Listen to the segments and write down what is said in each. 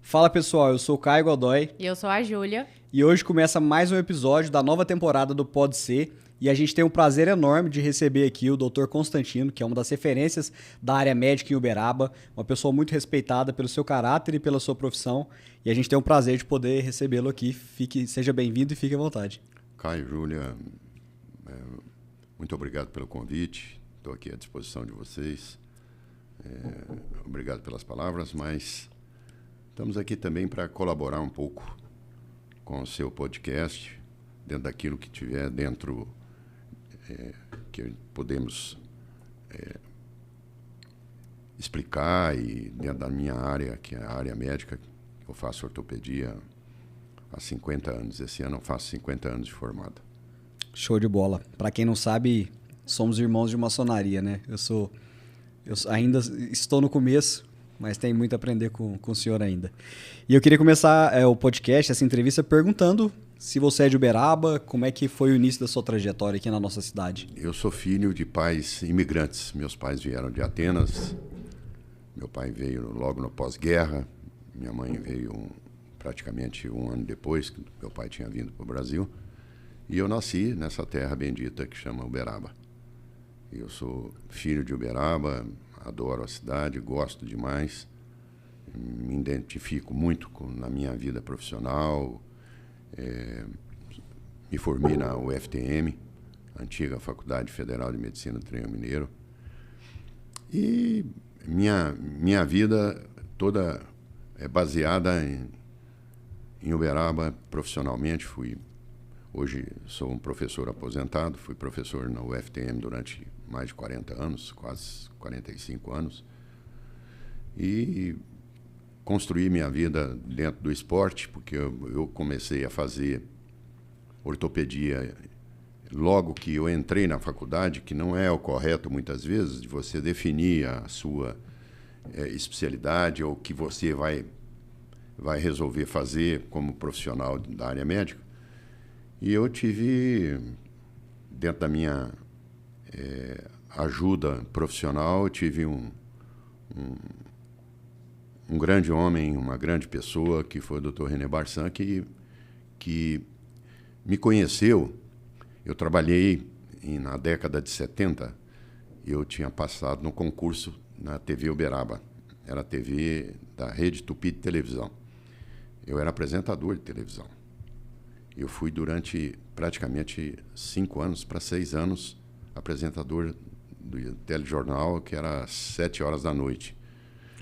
Fala pessoal, eu sou o Caio Godoy E eu sou a Júlia. e hoje começa mais um episódio da nova temporada do Pode Ser e a gente tem um prazer enorme de receber aqui o Dr. Constantino, que é uma das referências da área médica em Uberaba, uma pessoa muito respeitada pelo seu caráter e pela sua profissão e a gente tem um prazer de poder recebê-lo aqui. Seja bem-vindo e fique à vontade. Caio, Júlia, muito obrigado pelo convite, estou aqui à disposição de vocês. Obrigado pelas palavras, mas estamos aqui também para colaborar um pouco com o seu podcast, dentro daquilo que tiver dentro, que podemos explicar, e dentro da minha área, que é a área médica. Eu faço ortopedia há 50 anos. Esse ano eu faço 50 anos de formado. Show de bola. Para quem não sabe, somos irmãos de maçonaria, né? Eu ainda estou no começo, mas tenho muito a aprender com o senhor ainda. E eu queria começar o podcast, essa entrevista, perguntando se você é de Uberaba, como é que foi o início da sua trajetória aqui na nossa cidade? Eu sou filho de pais imigrantes. Meus pais vieram de Atenas. Meu pai veio logo no pós-guerra. Minha mãe veio praticamente um ano depois que meu pai tinha vindo para o Brasil. E eu nasci nessa terra bendita que chama Uberaba. Eu sou filho de Uberaba, adoro a cidade, gosto demais. Me identifico muito na minha vida profissional. Me formei na UFTM, antiga Faculdade Federal de Medicina do Triângulo Mineiro. E minha vida toda é baseada em Uberaba profissionalmente. Hoje sou um professor aposentado, fui professor na UFTM durante mais de 40 anos, quase 45 anos. E construí minha vida dentro do esporte, porque eu comecei a fazer ortopedia logo que eu entrei na faculdade, que não é o correto muitas vezes de você definir a sua especialidade ou o que você vai resolver fazer como profissional da área médica. E eu tive, dentro da minha ajuda profissional, eu tive um grande homem, uma grande pessoa, que foi o Dr. René Barsan, que me conheceu. Eu trabalhei na década de 70, eu tinha passado no concurso na TV Uberaba. Era a TV da Rede Tupi de televisão. Eu era apresentador de televisão. Eu fui durante praticamente 5 anos para 6 anos apresentador do telejornal, que era às 7 horas da noite.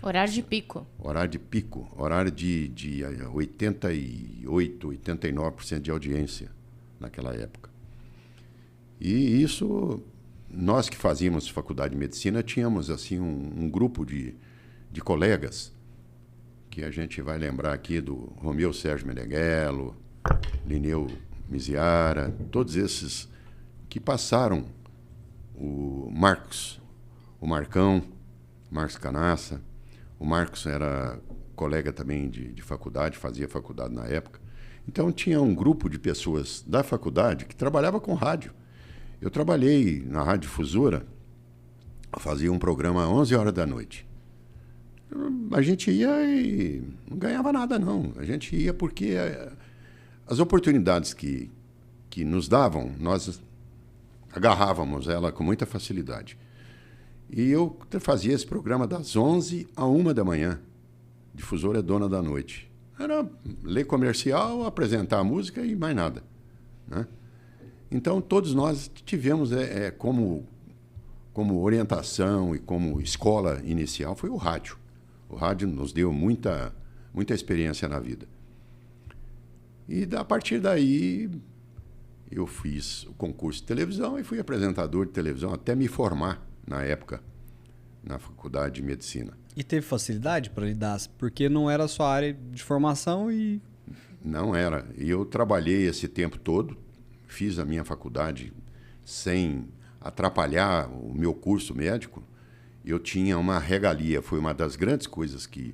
Horário de pico. Horário de pico, horário de 88%, 89% de audiência naquela época. E isso, nós que fazíamos faculdade de medicina, tínhamos assim um grupo de colegas, que a gente vai lembrar aqui do Romeu Sérgio Meneghello, Lineu Miziara, todos esses que passaram, o Marcos, o Marcão, Marcos Canassa. O Marcos era colega também de faculdade, fazia faculdade na época. Então tinha um grupo de pessoas da faculdade que trabalhava com rádio. Eu trabalhei na Rádio Difusora, fazia um programa às 11 horas da noite. A gente ia e não ganhava nada, não. A gente ia porque as oportunidades que nos davam, nós agarrávamos ela com muita facilidade. E eu fazia esse programa das 11 à 1 da manhã. Difusora é dona da noite. Era ler comercial, apresentar a música e mais nada, né? Então, todos nós tivemos como orientação e como escola inicial foi o rádio. O rádio nos deu muita experiência na vida. E a partir daí eu fiz o concurso de televisão e fui apresentador de televisão até me formar na época na faculdade de medicina. E teve facilidade para lidar? Porque não era a sua área de formação e... Não era. E eu trabalhei esse tempo todo, fiz a minha faculdade sem atrapalhar o meu curso médico. Eu tinha uma regalia, foi uma das grandes coisas que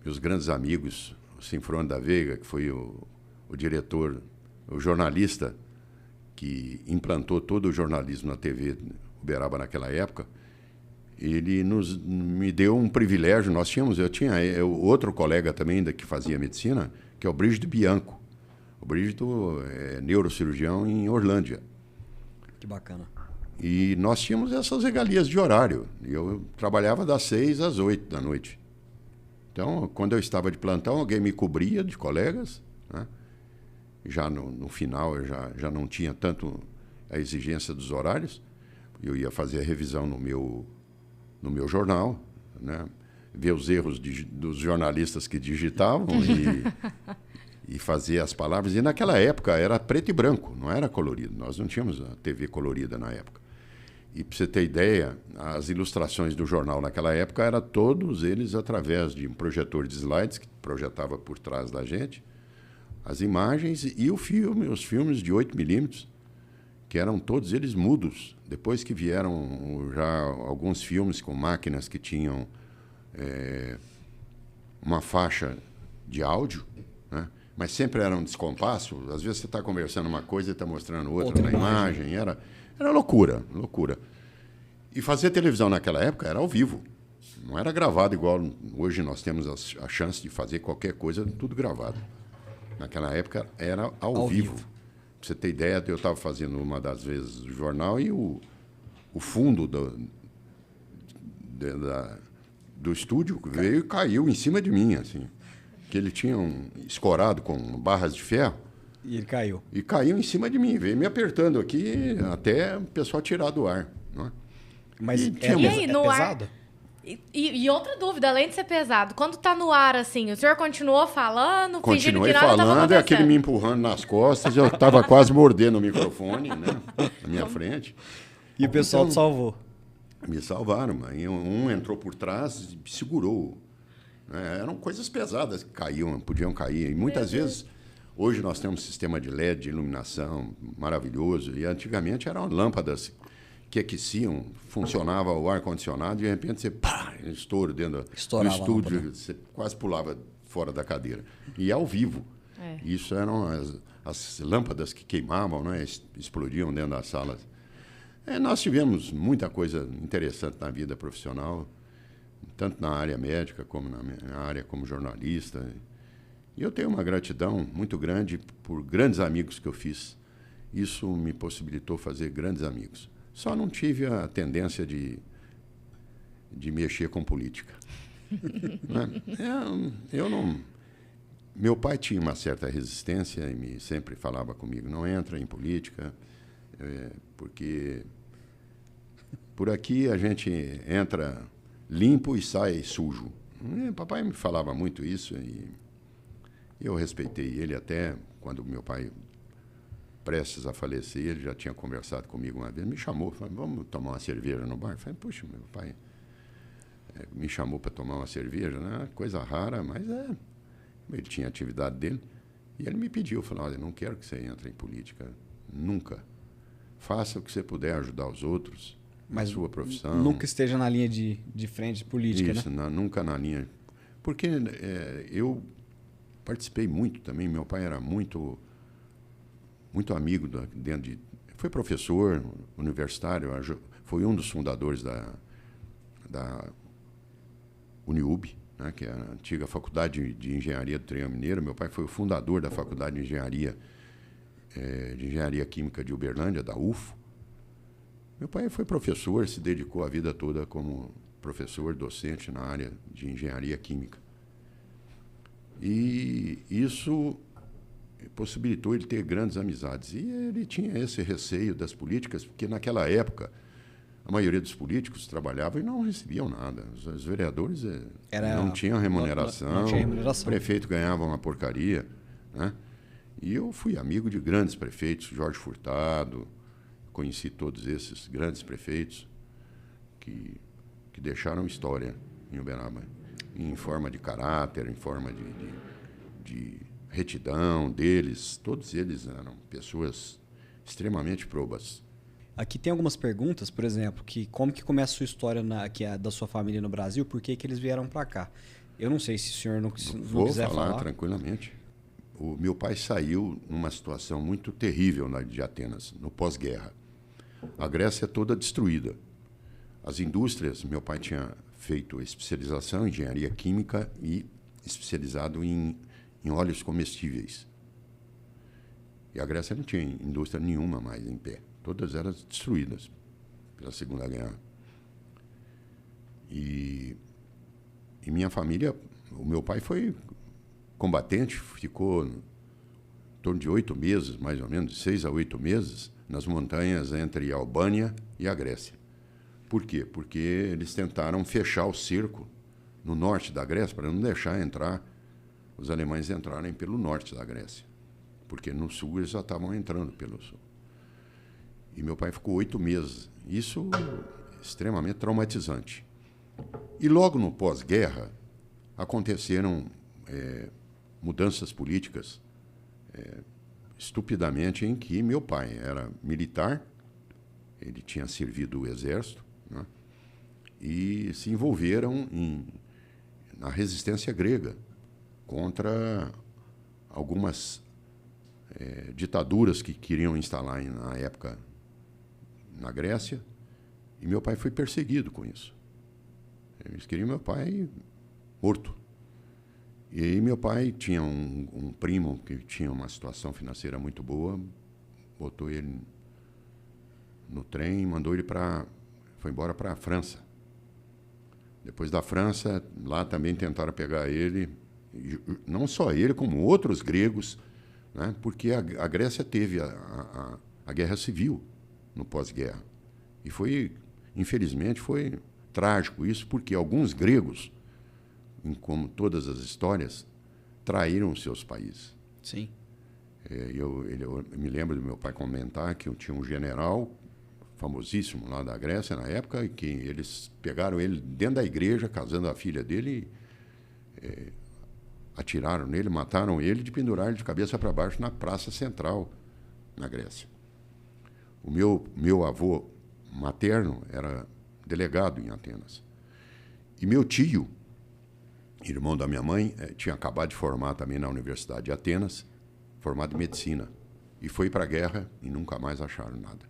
meus grandes amigos, o Sinfrônio da Veiga, que foi o diretor, o jornalista que implantou todo o jornalismo na TV Uberaba naquela época, ele me deu um privilégio. Eu tinha outro colega também que fazia medicina, que é o Brígido Bianco. O Brígido é neurocirurgião em Orlândia. Que bacana. E nós tínhamos essas regalias de horário. Eu trabalhava das 6 às 8 da noite. Então, quando eu estava de plantão, alguém me cobria de colegas, né? Já no final, eu já não tinha tanto a exigência dos horários. Eu ia fazer a revisão no meu jornal, né? Ver os erros dos jornalistas que digitavam e fazer as palavras. E naquela época era preto e branco, não era colorido. Nós não tínhamos a TV colorida na época. E para você ter ideia, as ilustrações do jornal naquela época eram todos eles através de um projetor de slides que projetava por trás da gente as imagens e os filmes de 8 milímetros, que eram todos eles mudos. Depois que vieram já alguns filmes com máquinas que tinham uma faixa de áudio, né? Mas sempre era um descompasso. Às vezes você está conversando uma coisa e está mostrando outra na imagem. Era loucura, loucura. E fazer televisão naquela época era ao vivo. Não era gravado igual hoje nós temos a chance de fazer qualquer coisa, tudo gravado. Naquela época era ao vivo. Pra você ter ideia, eu estava fazendo uma das vezes o jornal e o fundo do estúdio veio e caiu em cima de mim, assim. Que ele tinha escorado com barras de ferro. E ele caiu. E caiu em cima de mim, veio me apertando aqui até o pessoal tirar do ar. Não é? Mas e aí, no pesado? Ar... E outra dúvida, além de ser pesado, quando tá no ar, assim, o senhor continuou falando, fingindo que nada estava acontecendo? É aquele me empurrando nas costas, eu estava quase mordendo o microfone, né, na minha frente. E o pessoal te salvou? Me salvaram, mas um entrou por trás e segurou. Eram coisas pesadas que podiam cair. E muitas vezes, hoje nós temos um sistema de LED, de iluminação maravilhoso, e antigamente eram lâmpadas que aqueciam, funcionava o ar-condicionado, e de repente você, estouro dentro do estúdio, você quase pulava fora da cadeira. E ao vivo. Isso eram as lâmpadas que queimavam, né? Explodiam dentro das salas. Nós tivemos muita coisa interessante na vida profissional, tanto na área médica como na minha área como jornalista. E eu tenho uma gratidão muito grande por grandes amigos que eu fiz. Isso me possibilitou fazer grandes amigos. Só não tive a tendência de mexer com política. Eu não... Meu pai tinha uma certa resistência e sempre falava comigo, não entra em política, porque por aqui a gente entra limpo e sai sujo. Papai me falava muito isso e eu respeitei ele até quando meu pai, prestes a falecer, ele já tinha conversado comigo uma vez, me chamou, falou, vamos tomar uma cerveja no bar? Eu falei, puxa, meu pai me chamou para tomar uma cerveja, né? Coisa rara, mas ele tinha a atividade dele. E ele me pediu, falou, olha, não quero que você entre em política, nunca. Faça o que você puder ajudar os outros, na sua profissão. Nunca esteja na linha de frente política, isso, né? Nunca na linha. Porque eu participei muito também, meu pai era muito amigo foi professor universitário, foi um dos fundadores da Uniub, né, que é a antiga Faculdade de Engenharia do Triângulo Mineiro. Meu pai foi o fundador da Faculdade de Engenharia Química de Uberlândia, da UFO. Meu pai foi professor, se dedicou a vida toda como professor, docente na área de Engenharia Química. E isso possibilitou ele ter grandes amizades. E ele tinha esse receio das políticas, porque naquela época a maioria dos políticos trabalhavam e não recebiam nada. Os vereadores não tinham remuneração, não tinha remuneração. O prefeito ganhava uma porcaria, né? E eu fui amigo de grandes prefeitos, Jorge Furtado, conheci todos esses grandes prefeitos que deixaram história em Uberaba, em forma de caráter, em forma de retidão deles. Todos eles eram pessoas extremamente probas. Aqui tem algumas perguntas, por exemplo, como que começa a sua história que é da sua família no Brasil, por que eles vieram para cá? Eu não sei se o senhor não quiser falar. Vou falar tranquilamente. O meu pai saiu numa situação muito terrível de Atenas, no pós-guerra. A Grécia é toda destruída. as indústrias, meu pai tinha feito especialização em engenharia química e especializado em óleos comestíveis. E a Grécia não tinha indústria nenhuma mais em pé. Todas eram destruídas pela Segunda Guerra. E minha família, o meu pai foi combatente, ficou em torno de 8 meses, mais ou menos, de 6 a 8 meses, nas montanhas entre a Albânia e a Grécia. Por quê? Porque eles tentaram fechar o cerco no norte da Grécia, para não deixar entrar, os alemães entrarem pelo norte da Grécia. Porque no sul eles já estavam entrando pelo sul. E meu pai ficou 8 meses. Isso extremamente traumatizante. E logo no pós-guerra, aconteceram mudanças políticas estupidamente, em que meu pai era militar, ele tinha servido o exército, né, e se envolveram na resistência grega contra algumas ditaduras que queriam instalar na época na Grécia, e meu pai foi perseguido com isso. Eles queriam meu pai morto. E aí meu pai tinha um primo que tinha uma situação financeira muito boa, botou ele no trem e mandou ele foi embora para a França. Depois da França, lá também tentaram pegar ele, não só ele, como outros gregos, né, porque a Grécia teve a guerra civil no pós-guerra. E infelizmente, foi trágico isso, porque alguns gregos, como todas as histórias, traíram os seus países. Sim. Eu me lembro do meu pai comentar que tinha um general famosíssimo lá da Grécia na época, e que eles pegaram ele dentro da igreja, casando a filha dele, atiraram nele, mataram ele, de pendurar ele de cabeça para baixo na praça central, na Grécia. O meu avô materno era delegado em Atenas. E meu tio, irmão da minha mãe, tinha acabado de formar também na Universidade de Atenas, formado em medicina. E foi para a guerra e nunca mais acharam nada.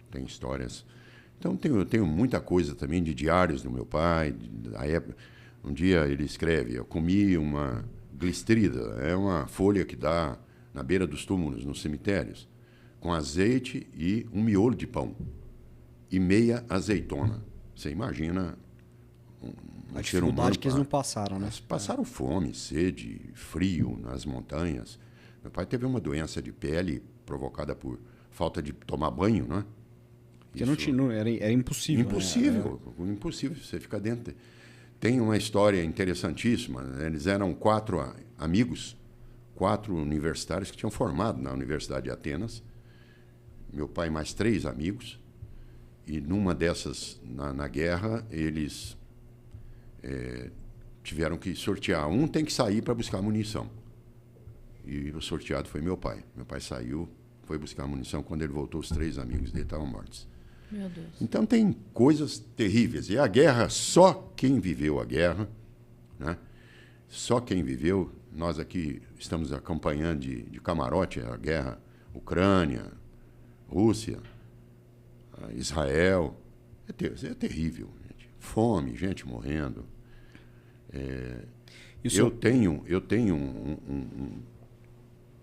Tem histórias. Então, eu tenho muita coisa também de diários do meu pai. Da época, um dia ele escreve: eu comi uma glistrida, é uma folha que dá na beira dos túmulos, nos cemitérios, com azeite e um miolo de pão. E meia azeitona. Você imagina a dificuldade que eles não passaram, né? Eles passaram fome, sede, frio nas montanhas. Meu pai teve uma doença de pele provocada por falta de tomar banho, né? Porque era impossível. Impossível, né? Impossível. Você fica dentro. Tem uma história interessantíssima. Eles eram 4 amigos, 4 universitários que tinham formado na Universidade de Atenas. Meu pai mais 3 amigos. E numa dessas, na guerra, eles tiveram que sortear. Um tem que sair para buscar munição. E o sorteado foi meu pai. Meu pai saiu, foi buscar munição. Quando ele voltou, os 3 amigos dele estavam mortos. Meu Deus. Então tem coisas terríveis. E a guerra, só quem viveu a guerra, né? Só quem viveu, nós aqui estamos acompanhando de camarote a guerra, Ucrânia, Rússia, Israel. É terrível, gente. Fome, gente morrendo. Eu tenho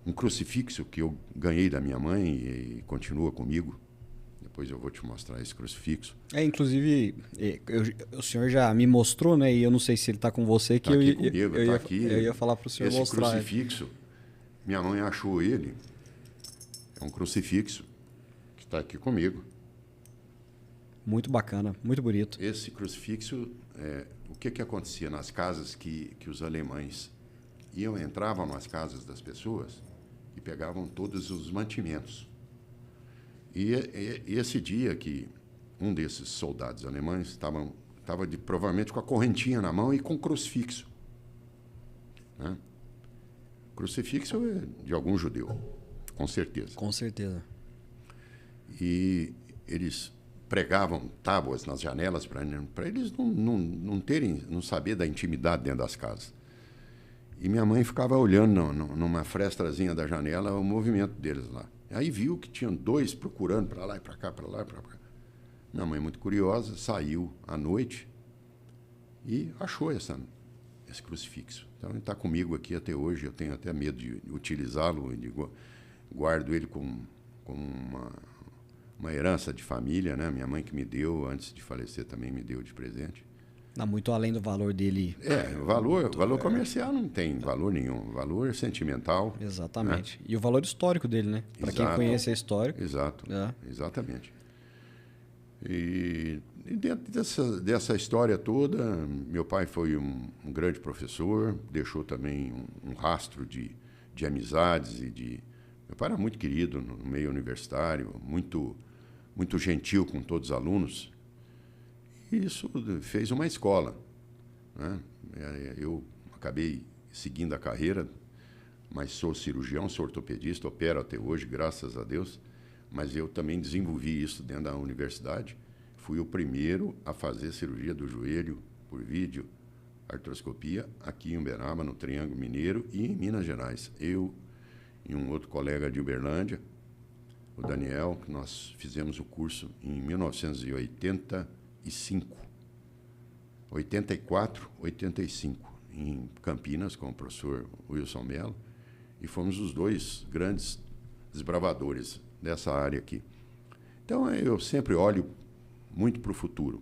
um crucifixo que eu ganhei da minha mãe e continua comigo. Depois eu vou te mostrar esse crucifixo. Inclusive, o senhor já me mostrou, né? E eu não sei se ele está com você, que eu ia falar para o senhor mostrar. Esse crucifixo, minha mãe achou ele. É um crucifixo que está aqui comigo. Muito bacana, muito bonito. Esse crucifixo, o que acontecia nas casas que os alemães entravam nas casas das pessoas e pegavam todos os mantimentos. E esse dia que um desses soldados alemães estava provavelmente com a correntinha na mão e com o crucifixo. Né? Crucifixo é de algum judeu, com certeza. Com certeza. E eles pregavam tábuas nas janelas para eles não saber da intimidade dentro das casas. E minha mãe ficava olhando numa frestrazinha da janela o movimento deles lá. Aí viu que tinham 2 procurando para lá e para cá, para lá e para cá. Minha mãe, muito curiosa, saiu à noite e achou esse crucifixo. Então, ele está comigo aqui até hoje. Eu tenho até medo de utilizá-lo. Guardo ele como uma herança de família, né? Minha mãe que me deu, antes de falecer, também me deu de presente. Não, muito além do valor dele. Valor comercial não tem valor nenhum. Valor sentimental. Exatamente. Né? E o valor histórico dele, né? Para quem conhece a história. Exato. Exatamente. E dentro dessa história toda, meu pai foi um grande professor, deixou também um rastro de amizades Meu pai era muito querido no meio universitário, muito gentil com todos os alunos. E isso fez uma escola, né? Eu acabei seguindo a carreira, mas sou cirurgião, sou ortopedista, opero até hoje, graças a Deus. Mas eu também desenvolvi isso dentro da universidade. Fui o primeiro a fazer cirurgia do joelho por vídeo, artroscopia, aqui em Uberaba, no Triângulo Mineiro e em Minas Gerais. Eu e um outro colega de Uberlândia, o Daniel, que nós fizemos o curso em 84, 85, em Campinas, com o professor Wilson Mello, e fomos os dois grandes desbravadores dessa área aqui. Então, eu sempre olho muito para o futuro.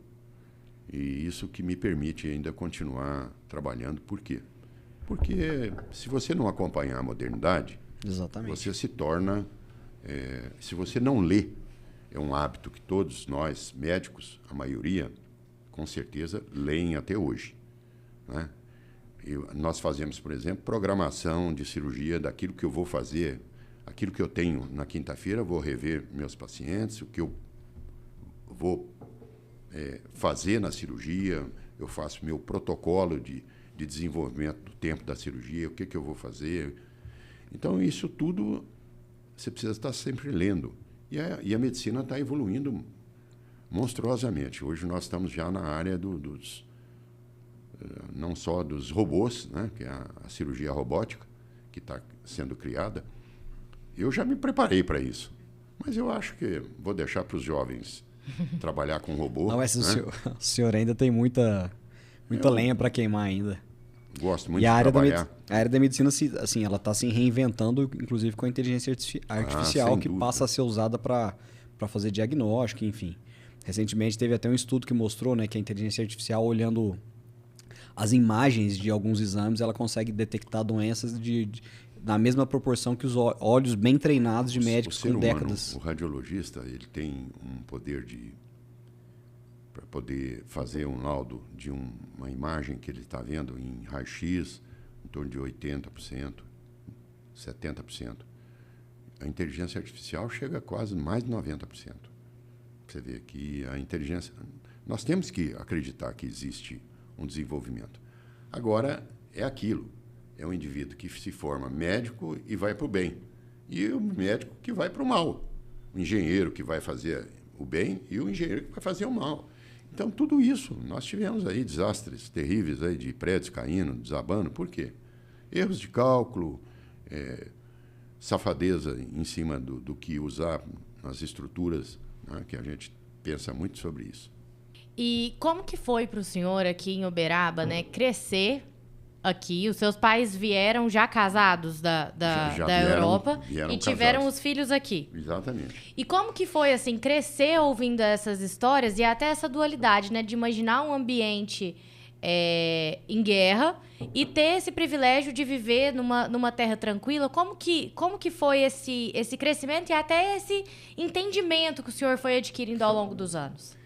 E isso que me permite ainda continuar trabalhando. Por quê? Porque se você não acompanhar a modernidade, exatamente, você se torna... se você não lê, é um hábito que todos nós, médicos, a maioria, com certeza, leem até hoje, né? Nós fazemos, por exemplo, programação de cirurgia daquilo que eu vou fazer. Aquilo que eu tenho na quinta-feira, vou rever meus pacientes, o que eu vou fazer na cirurgia, eu faço meu protocolo de desenvolvimento do tempo da cirurgia, o que eu vou fazer. Então, isso tudo você precisa estar sempre lendo. E a medicina está evoluindo monstruosamente. Hoje nós estamos já na área não só dos robôs, né, que é a cirurgia robótica, que está sendo criada. Eu já me preparei para isso, mas eu acho que vou deixar para os jovens trabalhar com robô. Não, mas né? o senhor ainda tem muita lenha para queimar ainda. Gosto muito de trabalhar. A área da medicina, assim, ela está se reinventando, inclusive com a inteligência artificial, que passa a ser usada para fazer diagnóstico, enfim. Recentemente teve até um estudo que mostrou, né, que a inteligência artificial, olhando as imagens de alguns exames, ela consegue detectar doenças na mesma proporção que os olhos bem treinados de médicos com décadas. O radiologista, ele tem um poder para poder fazer um laudo de uma imagem que ele está vendo em raio-x, em torno de 80%, 70%. A inteligência artificial chega a quase mais de 90%. Você vê que a inteligência... Nós temos que acreditar que existe um desenvolvimento. Agora, é aquilo. É um indivíduo que se forma médico e vai para o bem. E o médico que vai para o mal. O engenheiro que vai fazer o bem e o engenheiro que vai fazer o mal. Então, tudo isso, nós tivemos aí desastres terríveis aí de prédios caindo, desabando. Por quê? Erros de cálculo, safadeza em cima do que usar nas estruturas, né, que a gente pensa muito sobre isso. E como que foi para o senhor aqui em Uberaba, né, crescer aqui? Os seus pais vieram já casados da Europa e tiveram casados. Os filhos aqui. Exatamente. E como que foi, assim, crescer ouvindo essas histórias e até essa dualidade, né, de imaginar um ambiente em guerra e ter esse privilégio de viver numa terra tranquila? Como que foi esse crescimento e até esse entendimento que o senhor foi adquirindo ao longo dos anos?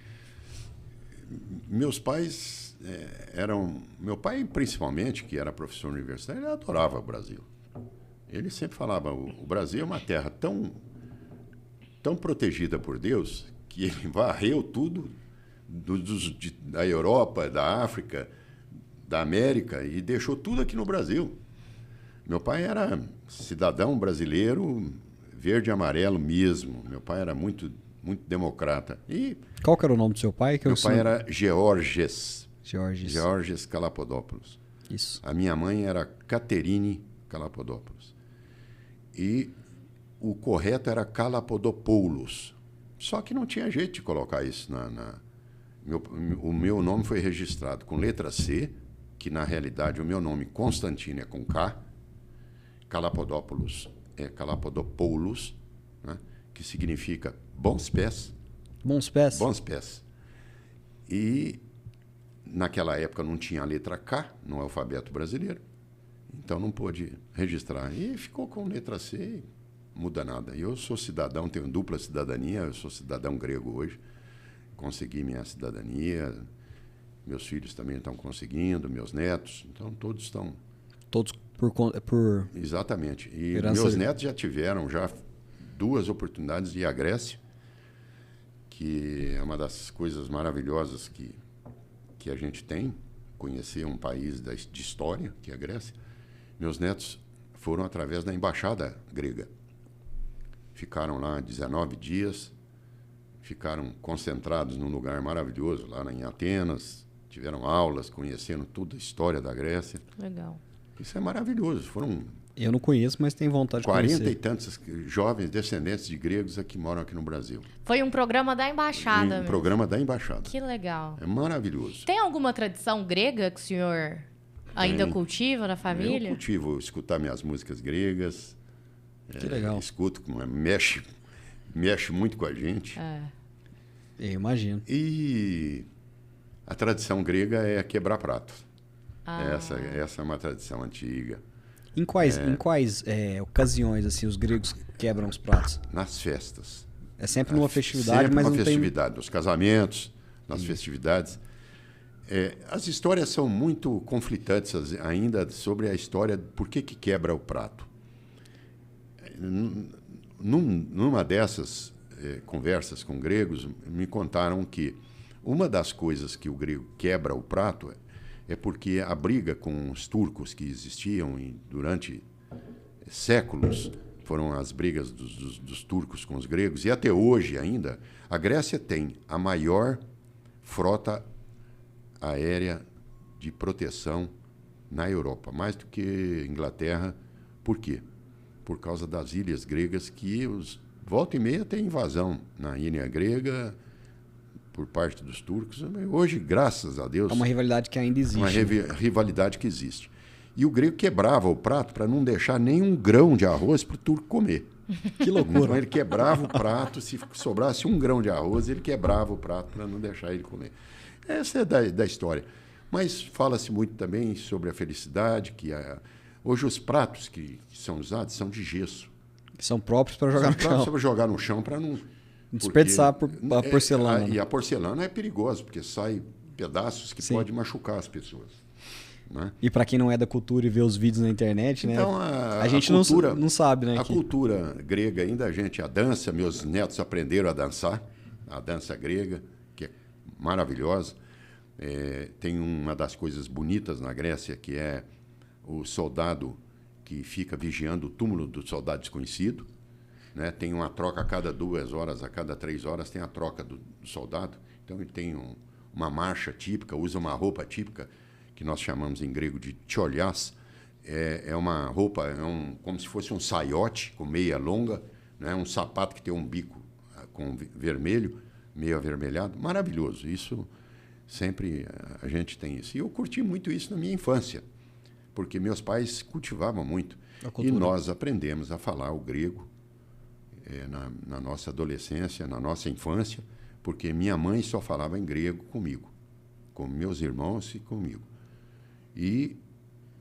Meus pais meu pai, principalmente, que era professor universitário, ele adorava o Brasil. Ele sempre falava, o Brasil é uma terra tão protegida por Deus que ele varreu tudo da Europa, da África, da América e deixou tudo aqui no Brasil. Meu pai era cidadão brasileiro, verde e amarelo mesmo. Meu pai era muito democrata. E qual que era o nome do seu pai? Meu pai era Georges Georges Calapodopoulos. Isso. A minha mãe era Caterine Calapodopoulos. E o correto era Calapodopoulos, Só que não tinha jeito de colocar isso o meu nome foi registrado com letra C, que na realidade o meu nome Constantino é com K, Calapodópolis é Calapodopoulos, né? Que significa bons pés. Bons pés? Bons pés. E naquela época não tinha a letra K no alfabeto brasileiro, então não pôde registrar. E ficou com letra C, e muda nada. Eu sou cidadão, tenho dupla cidadania, eu sou cidadão grego hoje, consegui minha cidadania, meus filhos também estão conseguindo, meus netos, então todos estão... Todos por... Exatamente. E Herança... meus netos já tiveram 2 oportunidades de ir à Grécia, que é uma das coisas maravilhosas que a gente tem, conhecer um país de história, que é a Grécia. Meus netos foram através da embaixada grega. Ficaram lá 19 dias, ficaram concentrados num lugar maravilhoso, lá em Atenas, tiveram aulas, conhecendo toda a história da Grécia. Legal. Isso é maravilhoso. Foram... Eu não conheço, mas tenho vontade de conhecer. 40 e tantos jovens descendentes de gregos que moram aqui no Brasil. Foi um programa da embaixada mesmo. Programa da embaixada. Que legal. É maravilhoso. Tem alguma tradição grega que o senhor ainda cultiva na família? Eu cultivo escutar minhas músicas gregas. Que legal. Escuto, mexe muito com a gente. Eu imagino. E a tradição grega é quebrar prato. Essa é uma tradição antiga. Em quais ocasiões assim os gregos quebram os pratos? Nas festas. É sempre numa festividade, sempre mas numa não festividade, nos casamentos, nas festividades. As histórias são muito conflitantes ainda sobre a história de por que quebra o prato. Numa dessas conversas com gregos, me contaram que uma das coisas que o grego quebra o prato é porque a briga com os turcos que existiam durante séculos, foram as brigas dos turcos com os gregos, e até hoje ainda, a Grécia tem a maior frota aérea de proteção na Europa, mais do que Inglaterra. Por quê? Por causa das ilhas gregas, que volta e meia tem invasão na ilha grega por parte dos turcos. Hoje, graças a Deus... É uma rivalidade que ainda existe. Uma rivalidade que existe. E o grego quebrava o prato para não deixar nenhum grão de arroz para o turco comer. Que loucura. Então ele quebrava o prato, se sobrasse um grão de arroz, ele quebrava o prato para não deixar ele comer. Essa é da história. Mas fala-se muito também sobre a felicidade, hoje os pratos que são usados são de gesso. São próprios para jogar no chão. Para jogar no chão, para não... Desperdiçar a porcelana. E a porcelana é perigosa, porque sai pedaços que podem machucar as pessoas. Né? E para quem não é da cultura e vê os vídeos na internet, então, né? A gente não sabe, né? A cultura grega ainda, a dança, meus netos aprenderam a dançar, a dança grega, que é maravilhosa. Tem uma das coisas bonitas na Grécia, que é o soldado que fica vigiando o túmulo do soldado desconhecido. Né? Tem uma troca a cada 2 horas, a cada 3 horas tem a troca do soldado. Então ele tem uma marcha típica, usa uma roupa típica, que nós chamamos em grego de tcholiás. É uma roupa, como se fosse um saiote com meia longa, né? Um sapato que tem um bico com vermelho, meio avermelhado. Maravilhoso. Isso sempre a gente tem isso. E eu curti muito isso na minha infância, porque meus pais cultivavam muito. E nós aprendemos a falar o grego na nossa adolescência, na nossa infância, porque minha mãe só falava em grego comigo, com meus irmãos e comigo. E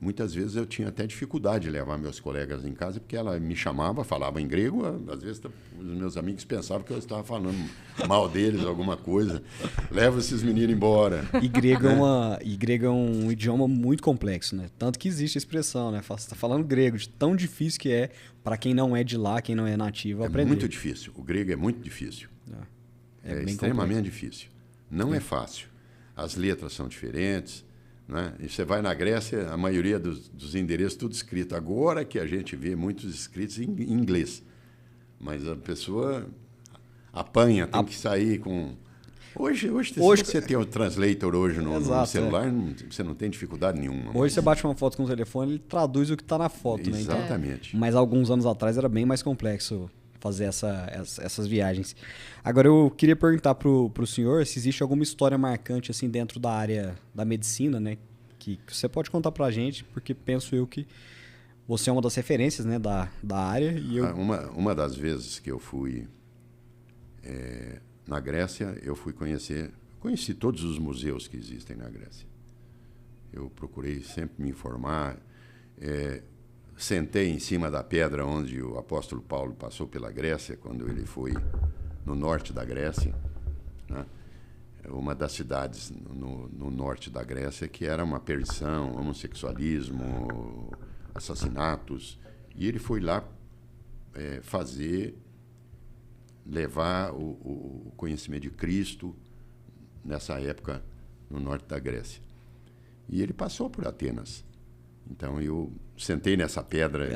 muitas vezes eu tinha até dificuldade de levar meus colegas em casa, porque ela me chamava, falava em grego, às vezes os meus amigos pensavam que eu estava falando mal deles, alguma coisa. Leva esses meninos embora. E grego é um idioma muito complexo, né? Tanto que existe a expressão, né? Você está falando grego, de tão difícil que é para quem não é de lá, quem não é nativo, aprender. É muito difícil. O grego é muito difícil. É extremamente difícil. Não é fácil. As letras são diferentes. Né? E você vai na Grécia, a maioria dos endereços tudo escrito. Agora que a gente vê muitos escritos em inglês. Mas a pessoa apanha, tem que sair com... Hoje se você tem o translator hoje no celular, você não tem dificuldade nenhuma. Hoje você bate uma foto com o telefone, ele traduz o que está na foto. Exatamente. Né? Então, mas alguns anos atrás era bem mais complexo fazer essas viagens. Agora eu queria perguntar pro senhor se existe alguma história marcante assim dentro da área da medicina, né? Que você pode contar pra gente, porque penso eu que você é uma das referências, né, da área. E eu... Uma das vezes que eu fui na Grécia, eu fui conheci todos os museus que existem na Grécia. Eu procurei sempre me informar. Sentei em cima da pedra onde o apóstolo Paulo passou pela Grécia, quando ele foi no norte da Grécia, né? Uma das cidades no norte da Grécia que era uma perdição, homossexualismo, assassinatos. E ele foi lá levar o conhecimento de Cristo nessa época no norte da Grécia. E ele passou por Atenas. Então eu sentei nessa pedra.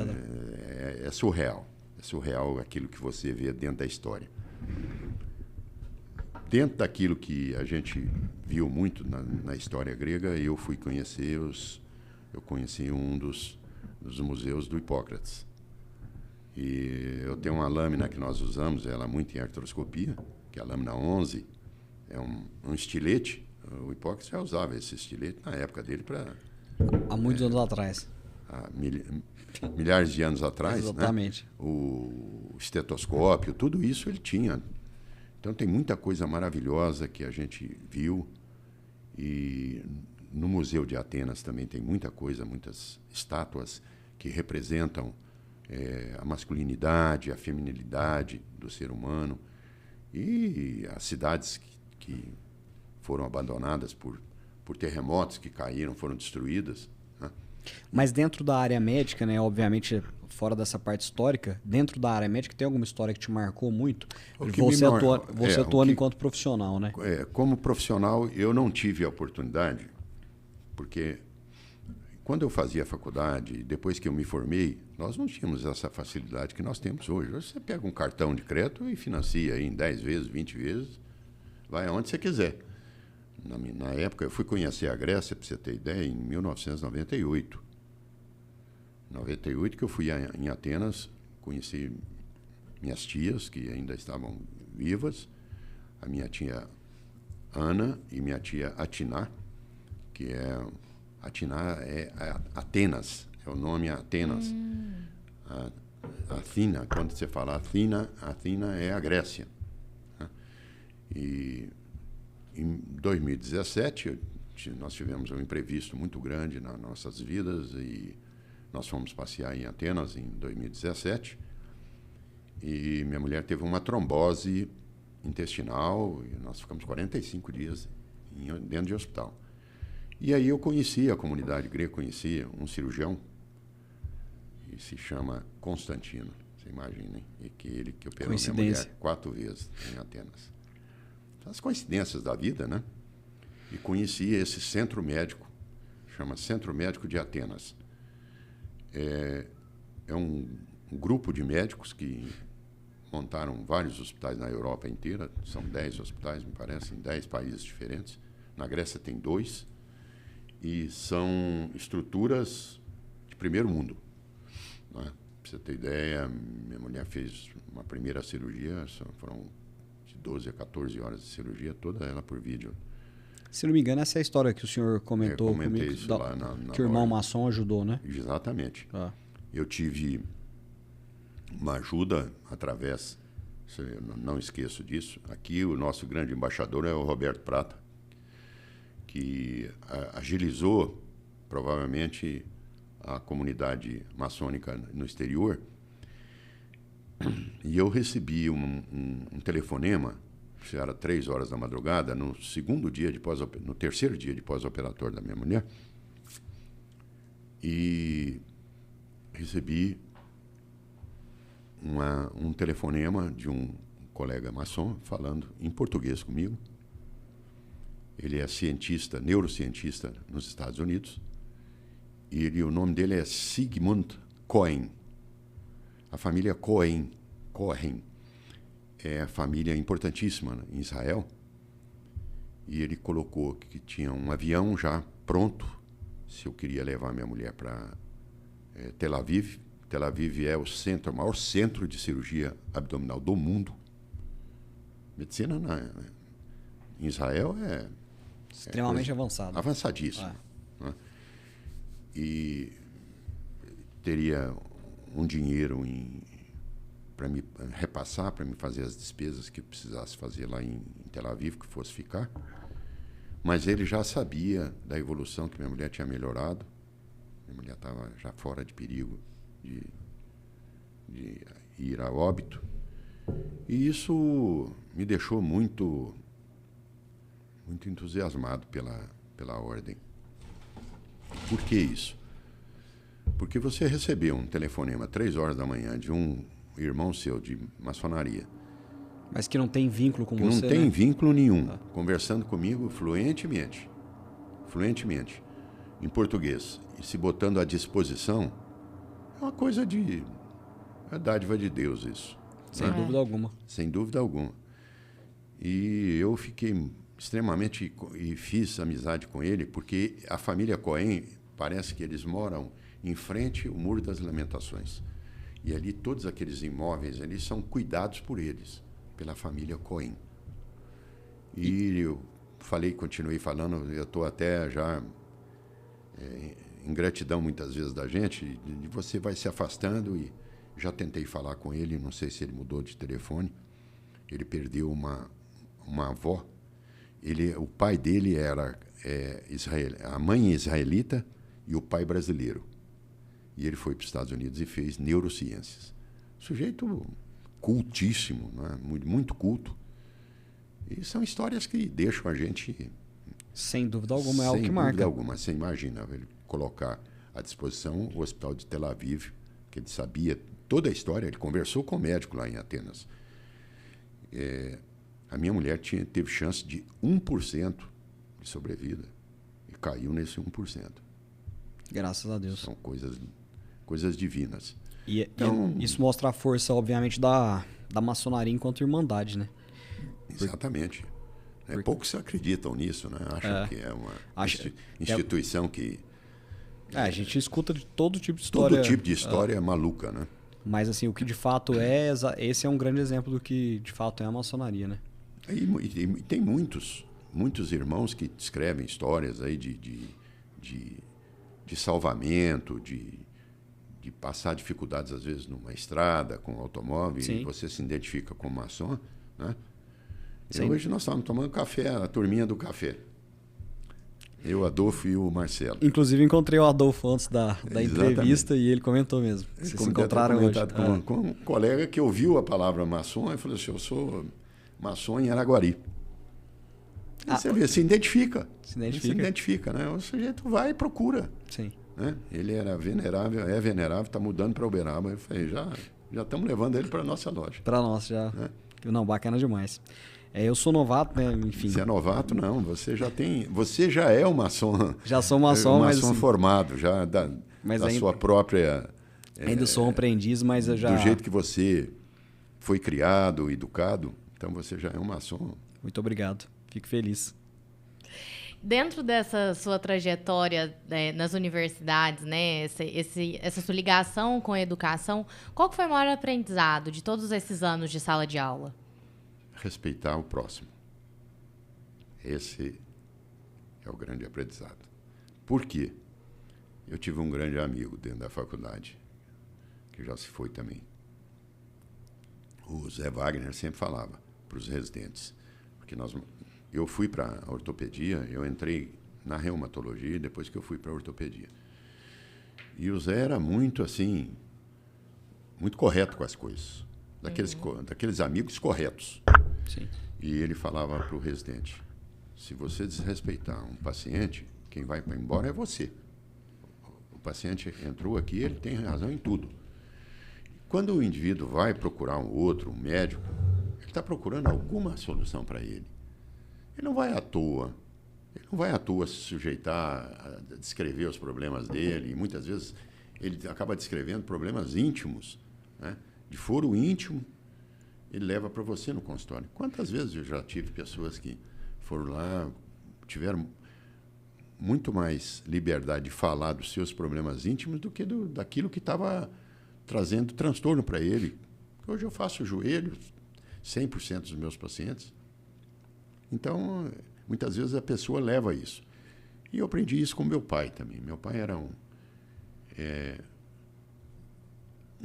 É surreal. É surreal aquilo que você vê dentro da história. Dentro daquilo que a gente viu muito na história grega, eu conheci um dos museus do Hipócrates. E eu tenho uma lâmina que nós usamos, ela muito em artroscopia, que é a lâmina 11, é um estilete. O Hipócrates já usava esse estilete na época dele para... Há muitos anos atrás. Há milhares de anos atrás. Exatamente. Né? O estetoscópio, tudo isso ele tinha. Então tem muita coisa maravilhosa que a gente viu. E no Museu de Atenas também tem muita coisa, muitas estátuas que representam a masculinidade, a feminilidade do ser humano. E as cidades que foram abandonadas por terremotos que caíram, foram destruídas. Né? Mas dentro da área médica, né, obviamente, fora dessa parte histórica, dentro da área médica tem alguma história que te marcou muito? Você atuando enquanto profissional, né? Como profissional, eu não tive a oportunidade, porque quando eu fazia faculdade, depois que eu me formei, nós não tínhamos essa facilidade que nós temos hoje. Hoje você pega um cartão de crédito e financia aí em 10 vezes, 20 vezes, vai aonde você quiser. Na época, eu fui conhecer a Grécia, para você ter ideia, em 1998. Em 98 que eu fui em Atenas, conheci minhas tias, que ainda estavam vivas, a minha tia Ana e minha tia Atiná, que é... Atiná é Atenas, é o nome Atenas. Athina, quando você fala Athina é a Grécia. Né? E em 2017, nós tivemos um imprevisto muito grande nas nossas vidas e nós fomos passear em Atenas em 2017 e minha mulher teve uma trombose intestinal e nós ficamos 45 dias dentro de hospital. E aí eu conheci a comunidade grega, conheci um cirurgião que se chama Constantino, você imagina, hein? E ele que operou minha mulher 4 vezes em Atenas. As coincidências da vida, né? E conheci esse centro médico, chama Centro Médico de Atenas. É um grupo de médicos que montaram vários hospitais na Europa inteira, são 10 hospitais, me parece, em 10 países diferentes. Na Grécia tem 2, e são estruturas de primeiro mundo. Né? Pra você ter ideia, minha mulher fez uma primeira cirurgia, foram 12 a 14 horas de cirurgia, toda ela por vídeo. Se não me engano, essa é a história que o senhor comentou comigo, isso lá na que o irmão maçom ajudou, né? Exatamente. Eu tive uma ajuda através, eu não esqueço disso, aqui o nosso grande embaixador é o Roberto Prata, que agilizou, provavelmente, a comunidade maçônica no exterior. E eu recebi um telefonema, que era 3 horas da madrugada, no terceiro dia de pós-operatório da minha mulher, e recebi um telefonema de um colega maçom falando em português comigo. Ele é neurocientista nos Estados Unidos, e o nome dele é Sigmund Cohen. A família Cohen é a família importantíssima em Israel, e ele colocou que tinha um avião já pronto, se eu queria levar minha mulher para Tel Aviv, Tel Aviv é o maior centro de cirurgia abdominal do mundo. Medicina em Israel é extremamente avançado. Avançadíssimo. Né? E teria um dinheiro para me repassar, para me fazer as despesas que eu precisasse fazer lá em Tel Aviv, que fosse ficar. Mas ele já sabia da evolução, que minha mulher tinha melhorado. Minha mulher estava já fora de perigo de ir a óbito. E isso me deixou muito entusiasmado pela ordem. Por que isso? Porque você recebeu um telefonema 3h da manhã de um irmão seu de maçonaria. Mas que não tem vínculo com que você, não tem né? vínculo nenhum. Conversando comigo fluentemente, em português. E se botando à disposição, é uma coisa é dádiva de Deus isso. Sem dúvida alguma. Sem dúvida alguma. E eu fiquei extremamente... E fiz amizade com ele, porque a família Cohen, parece que eles moram em frente ao Muro das Lamentações. E ali todos aqueles imóveis ali são cuidados por eles, pela família Cohen. E eu continuei falando, eu estou até já em gratidão muitas vezes da gente, e você vai se afastando, e já tentei falar com ele, não sei se ele mudou de telefone. Ele perdeu uma avó. O pai dele era a mãe israelita e o pai brasileiro. E ele foi para os Estados Unidos e fez neurociências. Sujeito cultíssimo, né? Muito culto. E são histórias que deixam a gente... Sem dúvida alguma, é algo que marca. Sem dúvida alguma. Você imagina ele colocar à disposição o hospital de Tel Aviv, que ele sabia toda a história, ele conversou com o médico lá em Atenas. A minha mulher teve chance de 1% de sobrevida e caiu nesse 1%. Graças a Deus. São coisas divinas. Então, isso mostra a força, obviamente, da maçonaria enquanto irmandade, né? Exatamente. Poucos acreditam nisso, né? Acham que é uma instituição que... a gente escuta de todo tipo de história. Todo tipo de história maluca, né? Mas, assim, o que de fato esse é um grande exemplo do que de fato é a maçonaria, né? E tem muitos irmãos que descrevem histórias aí de salvamento, de passar dificuldades, às vezes, numa estrada, com um automóvel, Sim. e você se identifica como maçom, né? Hoje nós estávamos tomando café, a turminha do café. Eu, Adolfo e o Marcelo. Inclusive, encontrei o Adolfo antes da entrevista e ele comentou mesmo. Vocês se encontraram hoje. Com um colega que ouviu a palavra maçom e falou assim, eu sou maçom em Araguari. Você vê, se identifica. Se identifica, né? O sujeito vai e procura. Sim. Né? Ele era venerável, está mudando para Uberaba. Eu falei, já estamos levando ele para a nossa loja. Para nós, já. Né? Não, bacana demais. Eu sou novato, né? Enfim. Você é novato? Não, você já é um maçom. Já sou maçom, mas... maçom formado, já da sua própria... Ainda sou um aprendiz, mas eu já... Do jeito que você foi criado, educado, então você já é um maçom. Muito obrigado, fico feliz. Dentro dessa sua trajetória nas universidades, né, essa sua ligação com a educação, qual que foi o maior aprendizado de todos esses anos de sala de aula? Respeitar o próximo. Esse é o grande aprendizado. Por quê? Eu tive um grande amigo dentro da faculdade, que já se foi também. O Zé Wagner sempre falava para os residentes, porque eu fui para a ortopedia, eu entrei na reumatologia depois que eu fui para a ortopedia. E o Zé era muito assim, muito correto com as coisas, daqueles amigos corretos. Sim. E ele falava para o residente, se você desrespeitar um paciente, quem vai embora é você. O paciente entrou aqui, ele tem razão em tudo. Quando o indivíduo vai procurar um médico, ele está procurando alguma solução para ele. Ele não vai à toa. Ele não vai à toa se sujeitar a descrever os problemas dele. E muitas vezes ele acaba descrevendo problemas íntimos, né? De foro íntimo, ele leva para você no consultório. Quantas vezes eu já tive pessoas que foram lá, tiveram muito mais liberdade de falar dos seus problemas íntimos do que daquilo que estava trazendo transtorno para ele. Hoje eu faço joelho, 100% dos meus pacientes. Então, muitas vezes a pessoa leva isso. E eu aprendi isso com meu pai também. Meu pai era um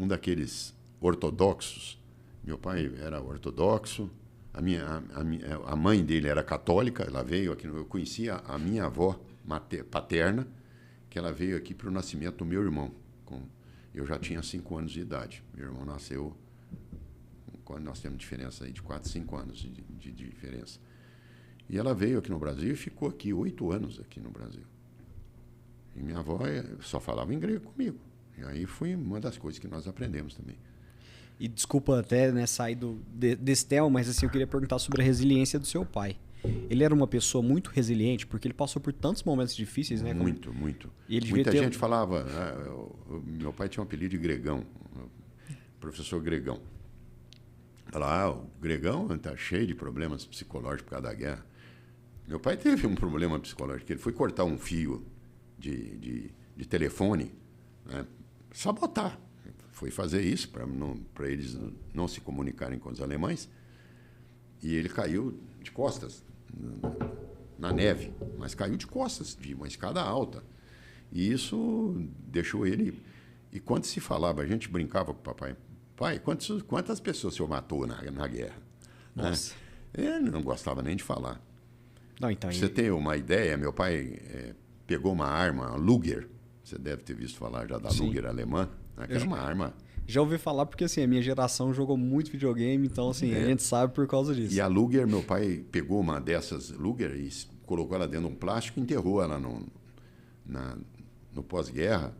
daqueles ortodoxos. Meu pai era ortodoxo. A mãe dele era católica. Ela veio aqui. Eu conhecia a minha avó paterna, que ela veio aqui para o nascimento do meu irmão. Eu já tinha 5 anos de idade. Meu irmão nasceu... Quando nós temos diferença aí de 4, 5 anos de diferença. E ela veio aqui no Brasil e ficou aqui 8 anos aqui no Brasil. E minha avó só falava em grego comigo. E aí foi uma das coisas que nós aprendemos também. E desculpa até, né, sair desse tema, mas assim, eu queria perguntar sobre a resiliência do seu pai. Ele era uma pessoa muito resiliente, porque ele passou por tantos momentos difíceis, né? Muito, muito. E ele Muita gente falava... meu pai tinha um apelido de Gregão, professor Gregão. Falava, o Gregão está cheio de problemas psicológicos por causa da guerra. Meu pai teve um problema psicológico, ele foi cortar um fio de telefone, né, sabotar. Foi fazer isso para eles não se comunicarem com os alemães. E ele caiu de costas na neve, mas caiu de costas, de uma escada alta. E isso deixou ele... E quando se falava, a gente brincava com o papai, pai, quantas pessoas o senhor matou na guerra? Nossa. Né? Ele não gostava nem de falar. Não, então, Pra você ter uma ideia, meu pai pegou uma arma, a Luger. Você deve ter visto falar já da Luger alemã. Né? Que era uma arma... Já ouvi falar porque assim, a minha geração jogou muito videogame, então assim, a gente sabe por causa disso. E a Luger, meu pai pegou uma dessas Luger e colocou ela dentro de um plástico e enterrou ela no pós-guerra,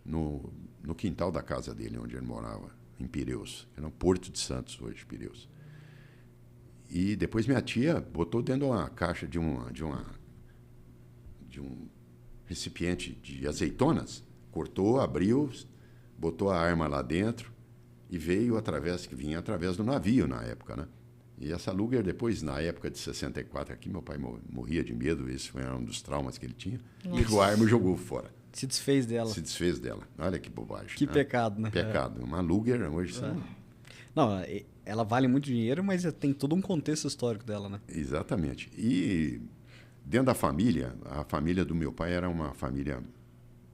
no quintal da casa dele, onde ele morava, em Pireus. Era um Porto de Santos hoje, Pireus. E depois minha tia botou dentro de uma caixa de um recipiente de azeitonas, cortou, abriu, botou a arma lá dentro e vinha através do navio na época, né? E essa Luger depois, na época de 64 aqui, meu pai morria de medo, esse foi um dos traumas que ele tinha, pegou a arma e jogou fora. Se desfez dela. Se desfez dela. Olha que bobagem. Que pecado, né? Pecado. Uma Luger hoje... Não, ela vale muito dinheiro, mas tem todo um contexto histórico dela, né? Exatamente. E dentro da família, a família do meu pai era uma família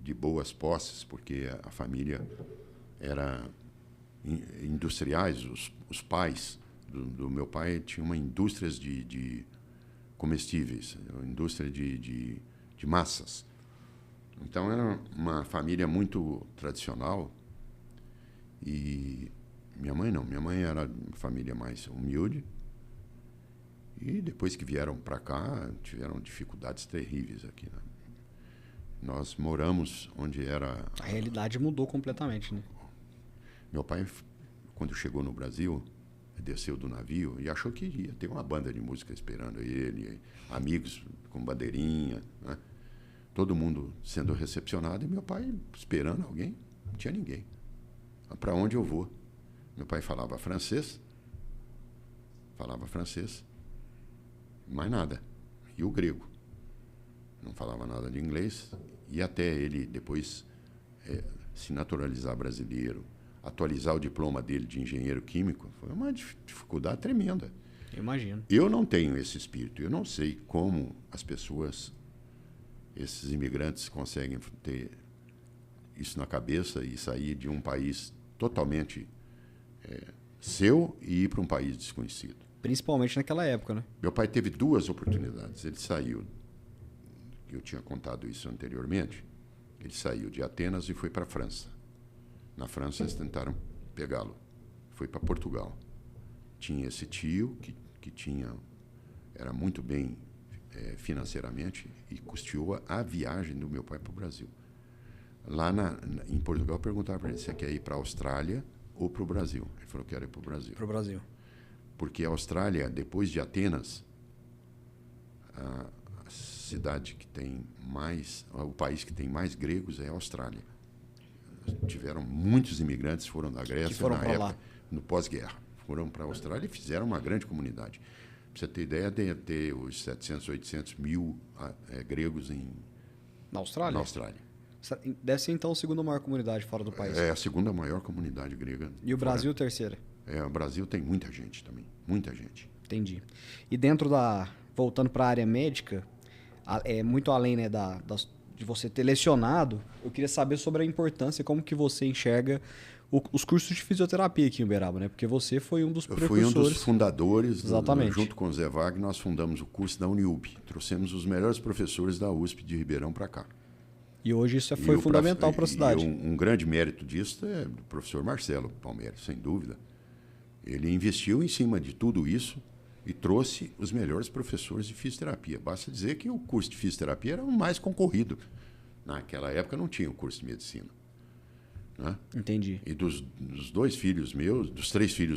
de boas posses, porque a família era industriais, os pais do meu pai tinham uma indústria de comestíveis, uma indústria de massas. Então era uma família muito tradicional. E minha mãe não, minha mãe era uma família mais humilde. E depois que vieram para cá, tiveram dificuldades terríveis aqui, né? Nós moramos onde era... A realidade mudou completamente, né? Meu pai, quando chegou no Brasil, desceu do navio e achou que ia ter uma banda de música esperando ele, amigos com bandeirinha, né? Todo mundo sendo recepcionado e meu pai esperando alguém. Não tinha ninguém. Para onde eu vou? Meu pai falava francês, mais nada. E o grego. Não falava nada de inglês. E até ele depois se naturalizar brasileiro, atualizar o diploma dele de engenheiro químico, foi uma dificuldade tremenda. Eu imagino. Eu não tenho esse espírito. Eu não sei como as pessoas, esses imigrantes, conseguem ter isso na cabeça e sair de um país totalmente seu e ir para um país desconhecido. Principalmente naquela época, né? Meu pai teve 2 oportunidades. Ele saiu, eu tinha contado isso anteriormente, ele saiu de Atenas e foi para a França. Na França eles tentaram pegá-lo. Foi para Portugal. Tinha esse tio que era muito bem financeiramente e custeou a viagem do meu pai para o Brasil. Lá em Portugal perguntaram para ele se quer ir para a Austrália ou para o Brasil. Ele falou que quer ir para o Brasil. Para o Brasil. Porque a Austrália, depois de Atenas, a cidade que tem mais, o país que tem mais gregos é a Austrália. Tiveram muitos imigrantes, foram da Grécia na época, no pós-guerra. Foram para a Austrália e fizeram uma grande comunidade. Para você ter ideia, de ter os 700, 800 mil gregos na Austrália. Na Austrália. Deve ser, então, a segunda maior comunidade fora do país. É a segunda maior comunidade grega. E o Brasil, terceira? O Brasil tem muita gente também, muita gente. Entendi. E voltando para a área médica, é muito além, né, de você ter lecionado, eu queria saber sobre a importância, como que você enxerga os cursos de fisioterapia aqui em Uberaba, né? Porque você foi um dos precursores. Eu fui um dos fundadores. Exatamente. Junto com o Zé Wagner, nós fundamos o curso da Uniub. Trouxemos os melhores professores da USP de Ribeirão para cá. E hoje isso foi fundamental para a cidade. Um grande mérito disso é do professor Marcelo Palmeiras, sem dúvida. Ele investiu em cima de tudo isso e trouxe os melhores professores de fisioterapia. Basta dizer que o curso de fisioterapia era o mais concorrido. Naquela época não tinha o curso de medicina. Né? Entendi. E dos três filhos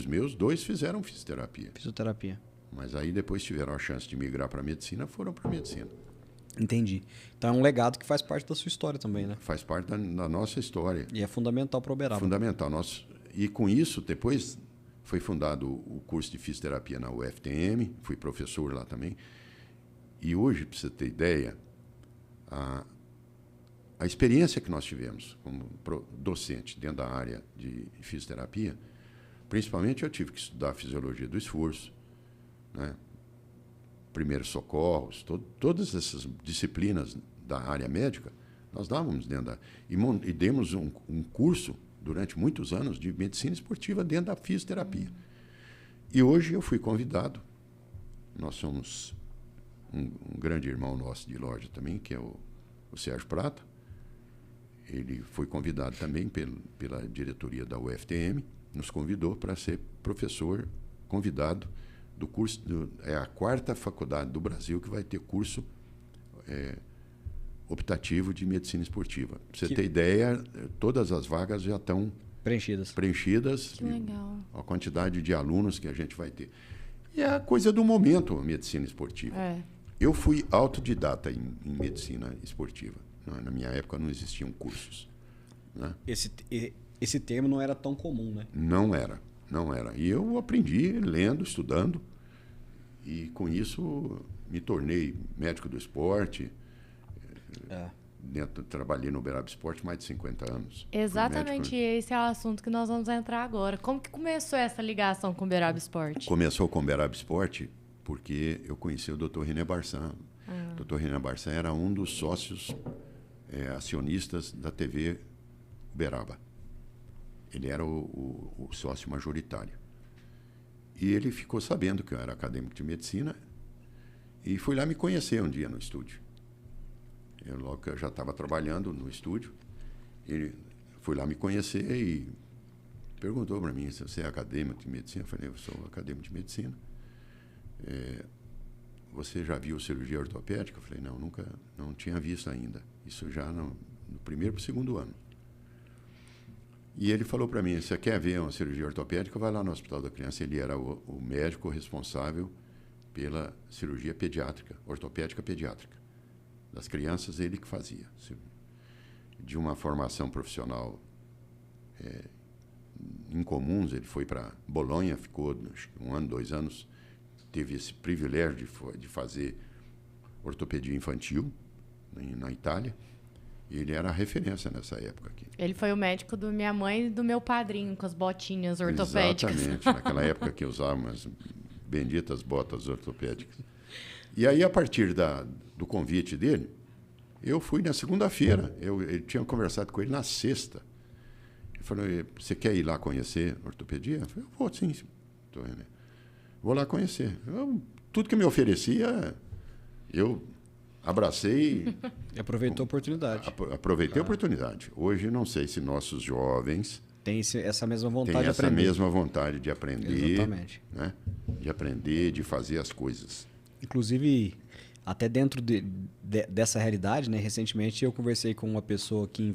meus, 2 fizeram fisioterapia. Fisioterapia. Mas aí depois tiveram a chance de migrar para a medicina, foram para a medicina. Entendi. Então é um legado que faz parte da sua história também, né? Faz parte da nossa história. E é fundamental para o Uberaba. Fundamental. E com isso, depois foi fundado o curso de fisioterapia na UFTM, fui professor lá também. E hoje, para você ter ideia, a experiência que nós tivemos como docente dentro da área de fisioterapia, principalmente eu tive que estudar a fisiologia do esforço, né? Primeiros socorros, todas essas disciplinas da área médica, nós dávamos e demos um curso durante muitos anos de medicina esportiva dentro da fisioterapia. E hoje eu fui convidado, nós somos um grande irmão nosso de loja também, que é o Sérgio Prata. Ele foi convidado também pela diretoria da UFTM, nos convidou para ser professor convidado do curso. É a 4ª faculdade do Brasil que vai ter curso optativo de medicina esportiva. Para você ter ideia, todas as vagas já estão preenchidas. Que legal. A quantidade de alunos que a gente vai ter. E é a coisa do momento, a medicina esportiva. Eu fui autodidata em medicina esportiva. Na minha época não existiam cursos. Né? Esse termo não era tão comum, né? Não era. E eu aprendi lendo, estudando, e com isso me tornei médico do esporte. Trabalhei no Uberaba Esporte mais de 50 anos. Exatamente, esse é o assunto que nós vamos entrar agora. Como que começou essa ligação com o Uberaba Esporte? Começou com o Uberaba Esporte porque eu conheci o Dr. René Barçan. O Dr. René Barçan era um dos sócios acionistas da TV Uberaba. Ele era o sócio majoritário. E ele ficou sabendo que eu era acadêmico de medicina e foi lá me conhecer um dia no estúdio. Logo que eu já estava trabalhando no estúdio, ele foi lá me conhecer e perguntou para mim se você é acadêmico de medicina. Eu falei, eu sou acadêmico de medicina. Você já viu cirurgia ortopédica? Eu falei, não tinha visto ainda. Isso já no primeiro para o segundo ano. E ele falou para mim, você quer ver uma cirurgia ortopédica? Vai lá no Hospital da Criança. Ele era o médico responsável pela cirurgia pediátrica, ortopédica pediátrica. Das crianças, ele que fazia. De uma formação profissional incomuns, ele foi para Bolonha, ficou 1 ano, 2 anos, teve esse privilégio de fazer ortopedia infantil na Itália. E ele era a referência nessa época aqui. Ele foi o médico da minha mãe e do meu padrinho, com as botinhas ortopédicas. Exatamente, naquela época que usava as benditas botas ortopédicas. E aí, a partir do convite dele, eu fui na segunda-feira. Eu tinha conversado com ele na sexta. Ele falou, você quer ir lá conhecer ortopedia? Eu falei, eu vou sim, René. Vou lá conhecer. Tudo que me oferecia, eu abracei. E aproveitou a oportunidade. Aproveitei a oportunidade. Hoje, não sei se nossos jovens tem essa mesma vontade de aprender. Tem essa mesma vontade de aprender. Exatamente. Né? De aprender, de fazer as coisas. Inclusive, até dentro dessa realidade, né, recentemente eu conversei com uma pessoa que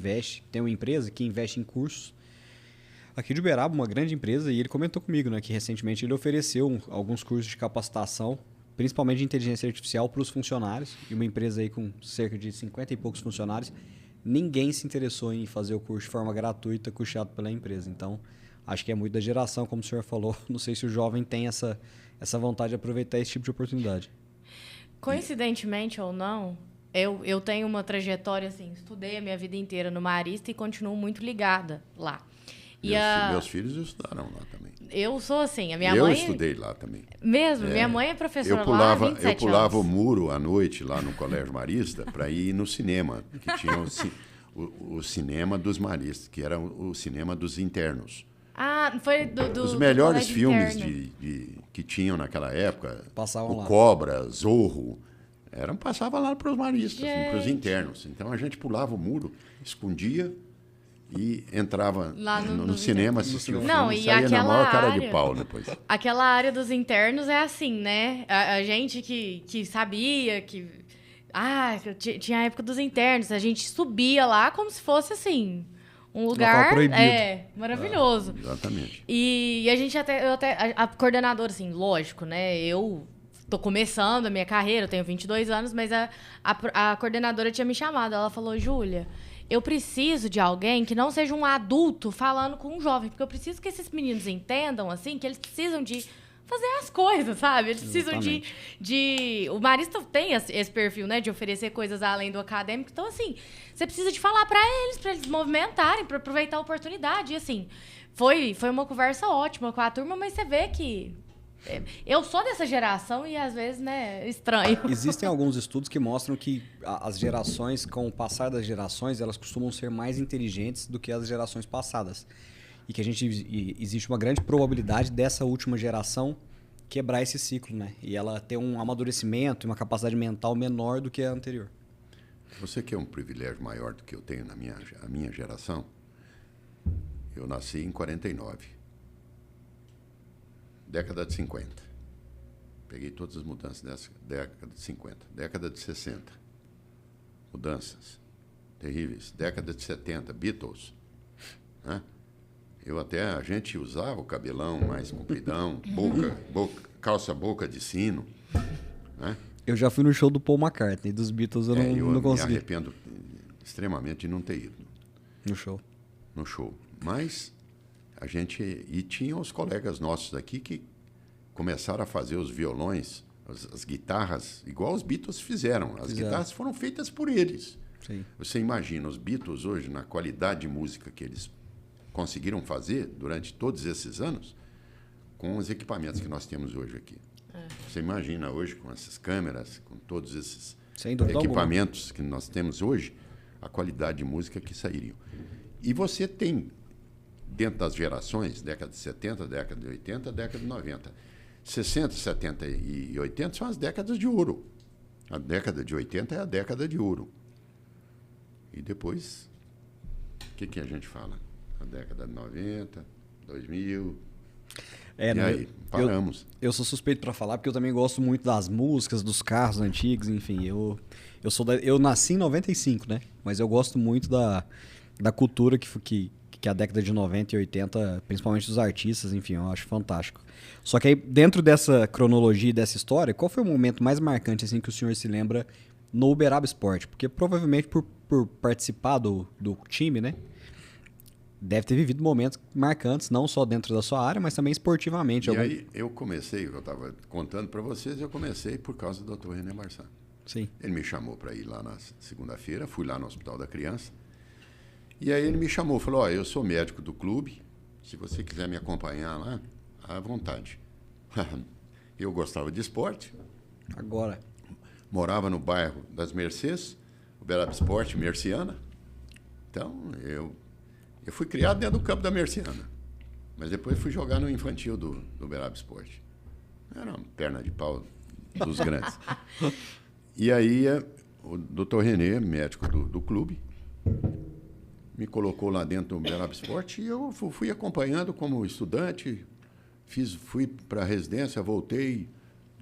tem uma empresa que investe em cursos aqui de Uberaba, uma grande empresa, e ele comentou comigo, né, que recentemente ele ofereceu alguns cursos de capacitação, principalmente de inteligência artificial, para os funcionários, e uma empresa aí com cerca de 50 e poucos funcionários, ninguém se interessou em fazer o curso de forma gratuita, custeado pela empresa. Então, acho que é muito da geração, como o senhor falou, não sei se o jovem tem essa vontade de aproveitar esse tipo de oportunidade. Coincidentemente ou não, Eu tenho uma trajetória, assim, estudei a minha vida inteira no Marista e continuo muito ligada lá. Meus filhos estudaram lá também. Eu sou assim, a minha eu mãe... estudei lá também. Mesmo? Minha mãe é professora lá há 27 Eu pulava o anos. muro à noite lá no Colégio Marista para ir no cinema, que tinha o cinema dos maristas, que era o cinema dos internos. Ah, foi do Os melhores colégio filmes interno. que tinham naquela época, Passavam o lá. Cobra, Zorro, passava lá para os maristas, para os Gente. internos. Então a gente pulava o muro, escondia e entrava Lá no cinema, assistia o filme Não, e e saía na aquela maior cara de área- pau depois. Aquela área dos internos é assim, né? A gente que sabia que... tinha a época dos internos. A gente subia lá como se fosse, assim, um lugar... proibido. Maravilhoso. Exatamente. E a gente a coordenadora, assim, lógico, né? Eu tô começando a minha carreira, eu tenho 22 anos, mas a coordenadora tinha me chamado. Ela falou, Júlia, eu preciso de alguém que não seja um adulto falando com um jovem, porque eu preciso que esses meninos entendam, assim, que eles precisam de fazer as coisas, sabe? Eles precisam de... O Marista tem esse perfil, né? De oferecer coisas além do acadêmico. Então, assim, você precisa de falar para eles movimentarem, para aproveitar a oportunidade. E, assim, foi uma conversa ótima com a turma, mas você vê que... Eu sou dessa geração e, às vezes, né, estranho. Existem alguns estudos que mostram que as gerações, com o passar das gerações, elas costumam ser mais inteligentes do que as gerações passadas. E que existe uma grande probabilidade dessa última geração quebrar esse ciclo, né? E ela ter um amadurecimento e uma capacidade mental menor do que a anterior. Você quer um privilégio maior do que eu tenho a minha geração? Eu nasci em 49. Década de 50. Peguei todas as mudanças dessa década de 50. Década de 60. Mudanças terríveis. Década de 70. Beatles. Né? A gente usava o cabelão mais compridão, calça boca de sino. Né? Eu já fui no show do Paul McCartney, dos Beatles eu não consegui. Me arrependo extremamente de não ter ido No show. Mas e tinha os colegas nossos aqui que começaram a fazer os violões, as guitarras, igual os Beatles fizeram. As guitarras foram feitas por eles. Sim. Você imagina os Beatles hoje, na qualidade de música que eles conseguiram fazer durante todos esses anos, com os equipamentos que nós temos hoje aqui. Você imagina hoje, com essas câmeras, com todos esses equipamentos que nós temos hoje, a qualidade de música que sairiam. E você tem, dentro das gerações, década de 70, década de 80, década de 90. 60, 70 e 80 são as décadas de ouro. A década de 80 é a década de ouro. E depois, o que a gente fala? A década de 90, 2000... E aí, paramos. Eu sou suspeito para falar, porque eu também gosto muito das músicas, dos carros antigos, enfim. Eu nasci em 95, né? Mas eu gosto muito da cultura que a década de 90 e 80, principalmente dos artistas, enfim, eu acho fantástico. Só que aí, dentro dessa cronologia e dessa história, qual foi o momento mais marcante assim, que o senhor se lembra no Uberaba Esporte? Porque provavelmente por participar do time, né? Deve ter vivido momentos marcantes, não só dentro da sua área, mas também esportivamente. Aí eu estava contando para vocês, eu comecei por causa do Dr. René Barçá. Sim. Ele me chamou para ir lá na segunda-feira, fui lá no Hospital da Criança, e aí ele me chamou, falou, eu sou médico do clube, se você quiser me acompanhar lá, à vontade. Eu gostava de esporte. Agora. Morava no bairro das Mercês, Uberaba Esporte, Merciana. Então, eu fui criado dentro do campo da Merciana, mas depois fui jogar no infantil do Uberaba Esporte. Era uma perna de pau dos grandes. E aí o Dr. René, médico do clube, me colocou lá dentro do Uberaba Esporte e eu fui acompanhando como estudante, fui para a residência, voltei,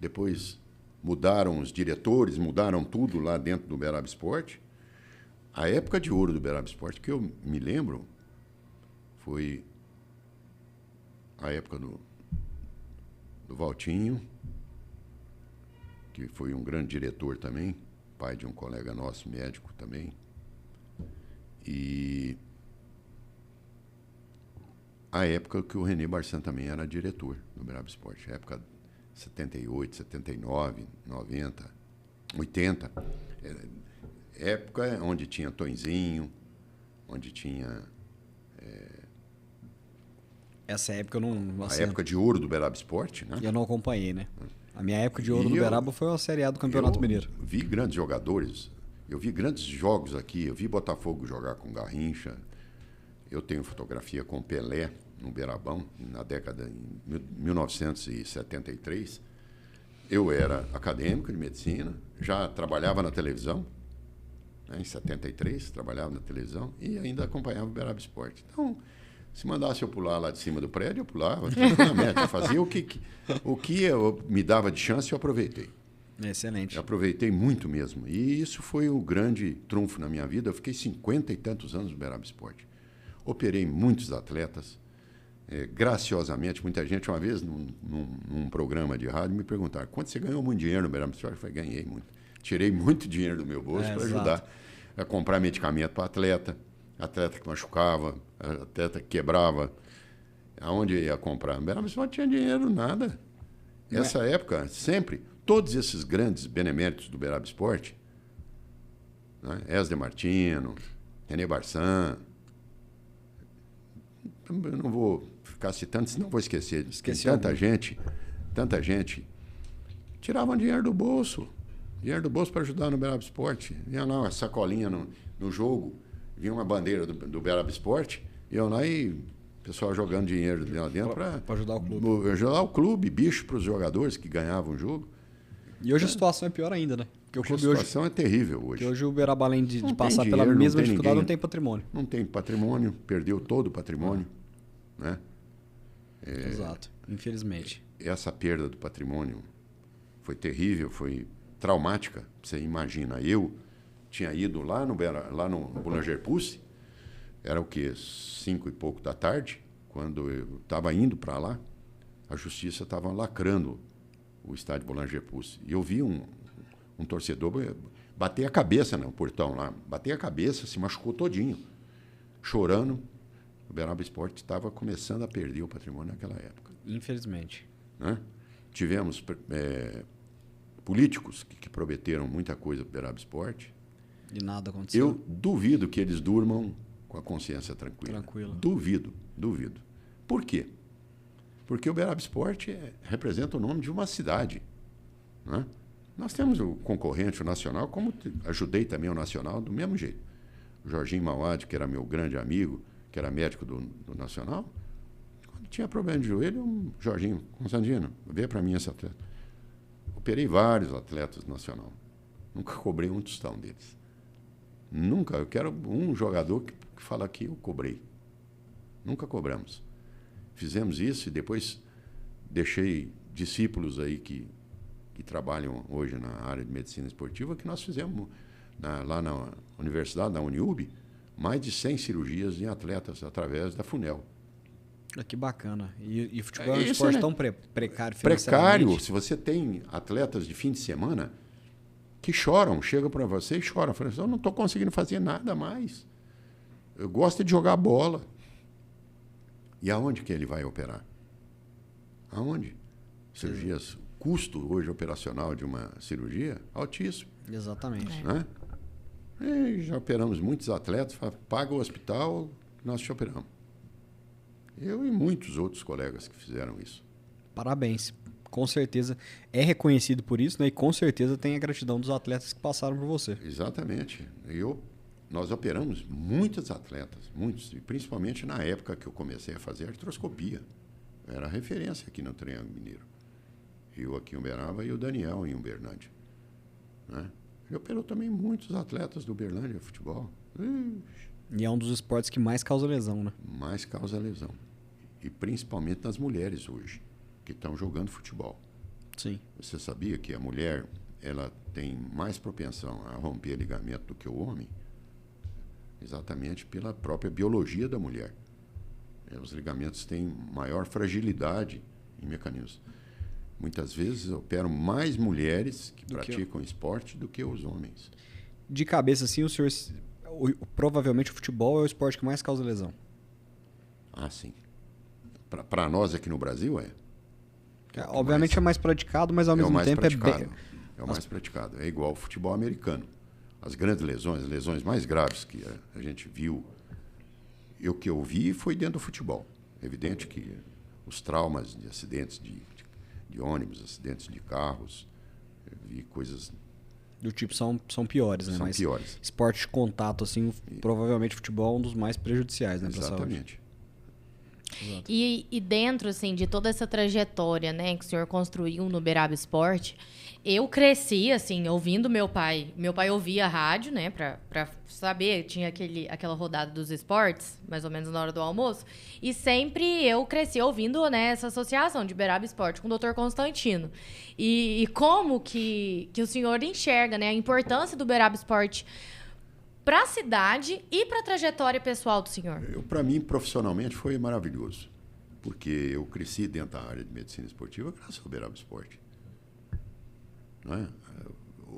depois mudaram os diretores, mudaram tudo lá dentro do Uberaba Esporte. A época de ouro do Uberaba Esporte, que eu me lembro, foi a época do Valtinho, que foi um grande diretor também, pai de um colega nosso, médico também. E a época que o René Barçan também era diretor do Uberaba Esporte, a época 78, 79, 90, 80. época onde tinha Tonzinho, onde tinha... Essa época eu não... A época de ouro do Uberaba Esporte, né? Eu não acompanhei, né? A minha época de ouro do Uberaba foi a Série A do Campeonato Mineiro. Vi grandes jogadores, eu vi grandes jogos aqui, eu vi Botafogo jogar com Garrincha, eu tenho fotografia com Pelé no Uberabão, na década de 1973. Eu era acadêmico de medicina, já trabalhava na televisão, né, em 73, trabalhava na televisão e ainda acompanhava o Uberaba Esporte. Então, se mandasse eu pular lá de cima do prédio, eu pulava, tranquilamente. Eu fazia o que me dava de chance, eu aproveitei. Excelente. Eu aproveitei muito mesmo. E isso foi o grande trunfo na minha vida. Eu fiquei 50 e tantos anos no Uberaba Esporte. Operei muitos atletas. Graciosamente, muita gente, uma vez, num programa de rádio, me perguntaram: quanto você ganhou muito dinheiro no Uberaba Esporte? Eu falei: ganhei muito. Tirei muito dinheiro do meu bolso para ajudar a comprar medicamento para atleta que machucava, atleta que quebrava. Aonde eu ia comprar? No Uberaba Esporte não tinha dinheiro, nada. Nessa época, sempre, todos esses grandes beneméritos do Uberaba Esporte, né? Esder Martino, René Barçan, eu não vou ficar citando, senão vou esquecer. Tanta gente, tiravam dinheiro do bolso para ajudar no Uberaba Esporte. Vinha lá uma sacolinha no jogo, vinha uma bandeira do Uberaba Esporte, iam lá e o pessoal jogando dinheiro lá dentro para ajudar o clube. Ajudar o clube, bicho para os jogadores que ganhavam o jogo. E hoje a situação é pior ainda, né? Porque o clube a situação é terrível hoje. Porque hoje o Uberaba, além de passar dinheiro, pela mesma dificuldade, ninguém, não tem patrimônio. Não tem patrimônio, perdeu todo o patrimônio. Né? Exato, infelizmente. Essa perda do patrimônio foi terrível, foi traumática. Você imagina, eu tinha ido lá no Boulanger Pucci, era o quê? 5 e pouco da tarde, quando eu estava indo para lá, a justiça estava lacrando o estádio Boulanger Pucci. E eu vi um torcedor bater a cabeça no portão lá, bater a cabeça, se machucou todinho, chorando. O Uberaba Esporte estava começando a perder o patrimônio naquela época. Infelizmente. Né? Tivemos políticos que prometeram muita coisa para o Uberaba Esporte. E nada aconteceu. Eu duvido que eles durmam com a consciência tranquila. Duvido. Por quê? Porque o Uberaba Esporte representa o nome de uma cidade. Né? Nós temos o concorrente, o Nacional, como ajudei também o Nacional, do mesmo jeito. O Jorginho Mauad, que era meu grande amigo, que era médico do Nacional, quando tinha problema de joelho, Jorginho, Constantino, vê para mim esse atleta. Operei vários atletas do Nacional. Nunca cobrei um tostão deles. Nunca. Eu quero um jogador que fala que eu cobrei. Nunca cobramos. Fizemos isso e depois deixei discípulos aí que trabalham hoje na área de medicina esportiva, que nós fizemos lá na universidade, na Uniub, mais de 100 cirurgias em atletas através da FUNEL. Que bacana. E o futebol é um esporte, né? Tão precário financeiramente. Precário. Se você tem atletas de fim de semana que choram, chegam para você e choram. Falam assim: eu não estou conseguindo fazer nada mais. Eu gosto de jogar bola. E aonde que ele vai operar? Aonde? Cirurgias. O custo hoje operacional de uma cirurgia altíssimo. Exatamente. Né? E já operamos muitos atletas, paga o hospital, nós te operamos. Eu e muitos outros colegas que fizeram isso. Parabéns. Com certeza é reconhecido por isso, né? E com certeza tem a gratidão dos atletas que passaram por você. Exatamente. Nós operamos muitos atletas, muitos, e principalmente na época que eu comecei a fazer artroscopia. Era referência aqui no Triângulo Mineiro. Eu aqui em Uberaba e o Daniel em Uberlândia. Né? Ele operou também muitos atletas do Uberlândia futebol. E é um dos esportes que mais causa lesão, né? Mais causa lesão. E principalmente nas mulheres hoje, que estão jogando futebol. Sim. Você sabia que a mulher ela tem mais propensão a romper ligamento do que o homem? Exatamente pela própria biologia da mulher. Os ligamentos têm maior fragilidade em mecanismos. Muitas vezes operam mais mulheres que praticam esporte do que os homens. De cabeça, assim, o senhor... provavelmente o futebol é o esporte que mais causa lesão. Ah, sim. Para nós aqui no Brasil, obviamente é mais praticado, mas ao mesmo tempo praticado. É o mais praticado. É igual ao futebol americano. as grandes lesões, as lesões mais graves que a gente viu, o que eu vi foi dentro do futebol. É evidente que os traumas de acidentes de ônibus, acidentes de carros, eu vi coisas... Do tipo são piores, né? São Mas piores. esporte de contato, assim, provavelmente futebol é um dos mais prejudiciais, né? Exatamente. E dentro, assim, de toda essa trajetória, né, que o senhor construiu no Uberaba Esporte, eu cresci, assim, ouvindo meu pai. Meu pai ouvia a rádio, né, pra saber, tinha aquela rodada dos esportes, mais ou menos na hora do almoço, e sempre eu cresci ouvindo, né, essa associação de Uberaba Esporte com o Dr. Constantino. E como que o senhor enxerga, né, a importância do Uberaba Esporte para a cidade e para a trajetória pessoal do senhor? Para mim, profissionalmente, foi maravilhoso. Porque eu cresci dentro da área de medicina esportiva graças ao Uberaba Esporte. Não é?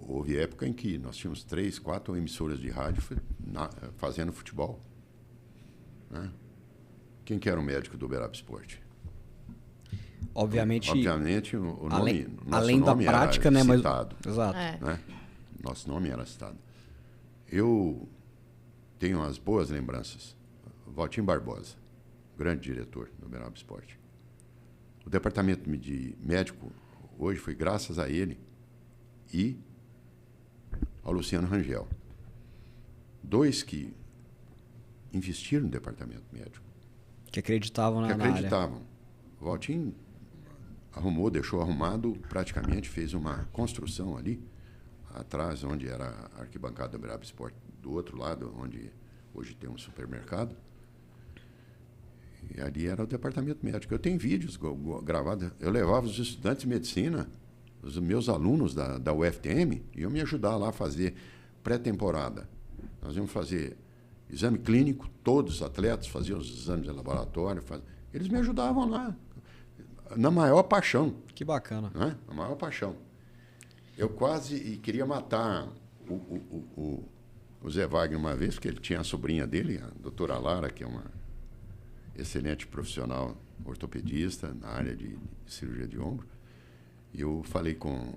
Houve época em que nós tínhamos 3, 4 emissoras de rádio fazendo futebol. Não é? Quem que era o médico do Uberaba Esporte? Obviamente o nome, além da prática, né? Citado, mas exato. Né? Nosso nome era citado. Eu tenho umas boas lembranças. Valtinho Barbosa, grande diretor do Uberaba Esporte. O departamento de médico hoje foi graças a ele e ao Luciano Rangel. 2 que investiram no departamento médico. Que acreditavam na área. O Valtinho deixou arrumado, praticamente fez uma construção ali, atrás, onde era a arquibancada do Uberaba Esporte, do outro lado, onde hoje tem um supermercado. E ali era o departamento médico. Eu tenho vídeos gravados. Eu levava os estudantes de medicina, os meus alunos da UFTM, iam me ajudar lá a fazer pré-temporada. Nós íamos fazer exame clínico, todos os atletas faziam os exames de laboratório. Eles me ajudavam lá, na maior paixão. Que bacana. Né? Na maior paixão. Eu quase queria matar o Zé Wagner uma vez, porque ele tinha a sobrinha dele, a doutora Lara, que é uma excelente profissional ortopedista na área de cirurgia de ombro. E eu falei com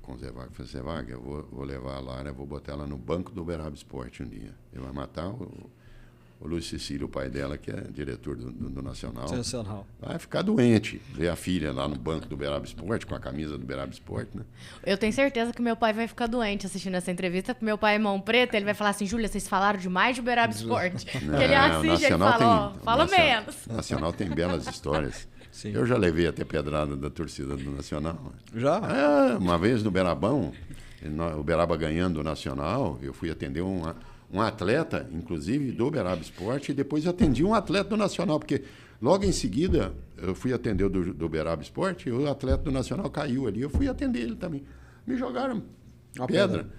o Zé Wagner, falei, Zé Wagner, eu vou levar a Lara, vou botar ela no banco do Uberaba Esporte um dia. Ele vai matar o Luiz Cecílio, o pai dela, que é diretor do Nacional. Sensacional. Vai ficar doente, ver a filha lá no banco do Uberaba Esporte, com a camisa do Uberaba Esporte, né? Eu tenho certeza que meu pai vai ficar doente assistindo essa entrevista, porque meu pai é mão preta, ele vai falar assim, Júlia, vocês falaram demais de Uberaba Esporte. Porque ele assiste, ele fala, fala menos. O Nacional tem belas histórias. Sim. Eu já levei até pedrada da torcida do Nacional. Já? Uma vez no Uberabão, o Uberaba ganhando o Nacional, eu fui atender um atleta, inclusive, do Uberaba Esporte, e depois atendi um atleta do Nacional, porque logo em seguida eu fui atender o do Uberaba Esporte, e o atleta do Nacional caiu ali, eu fui atender ele também. Me jogaram pedra.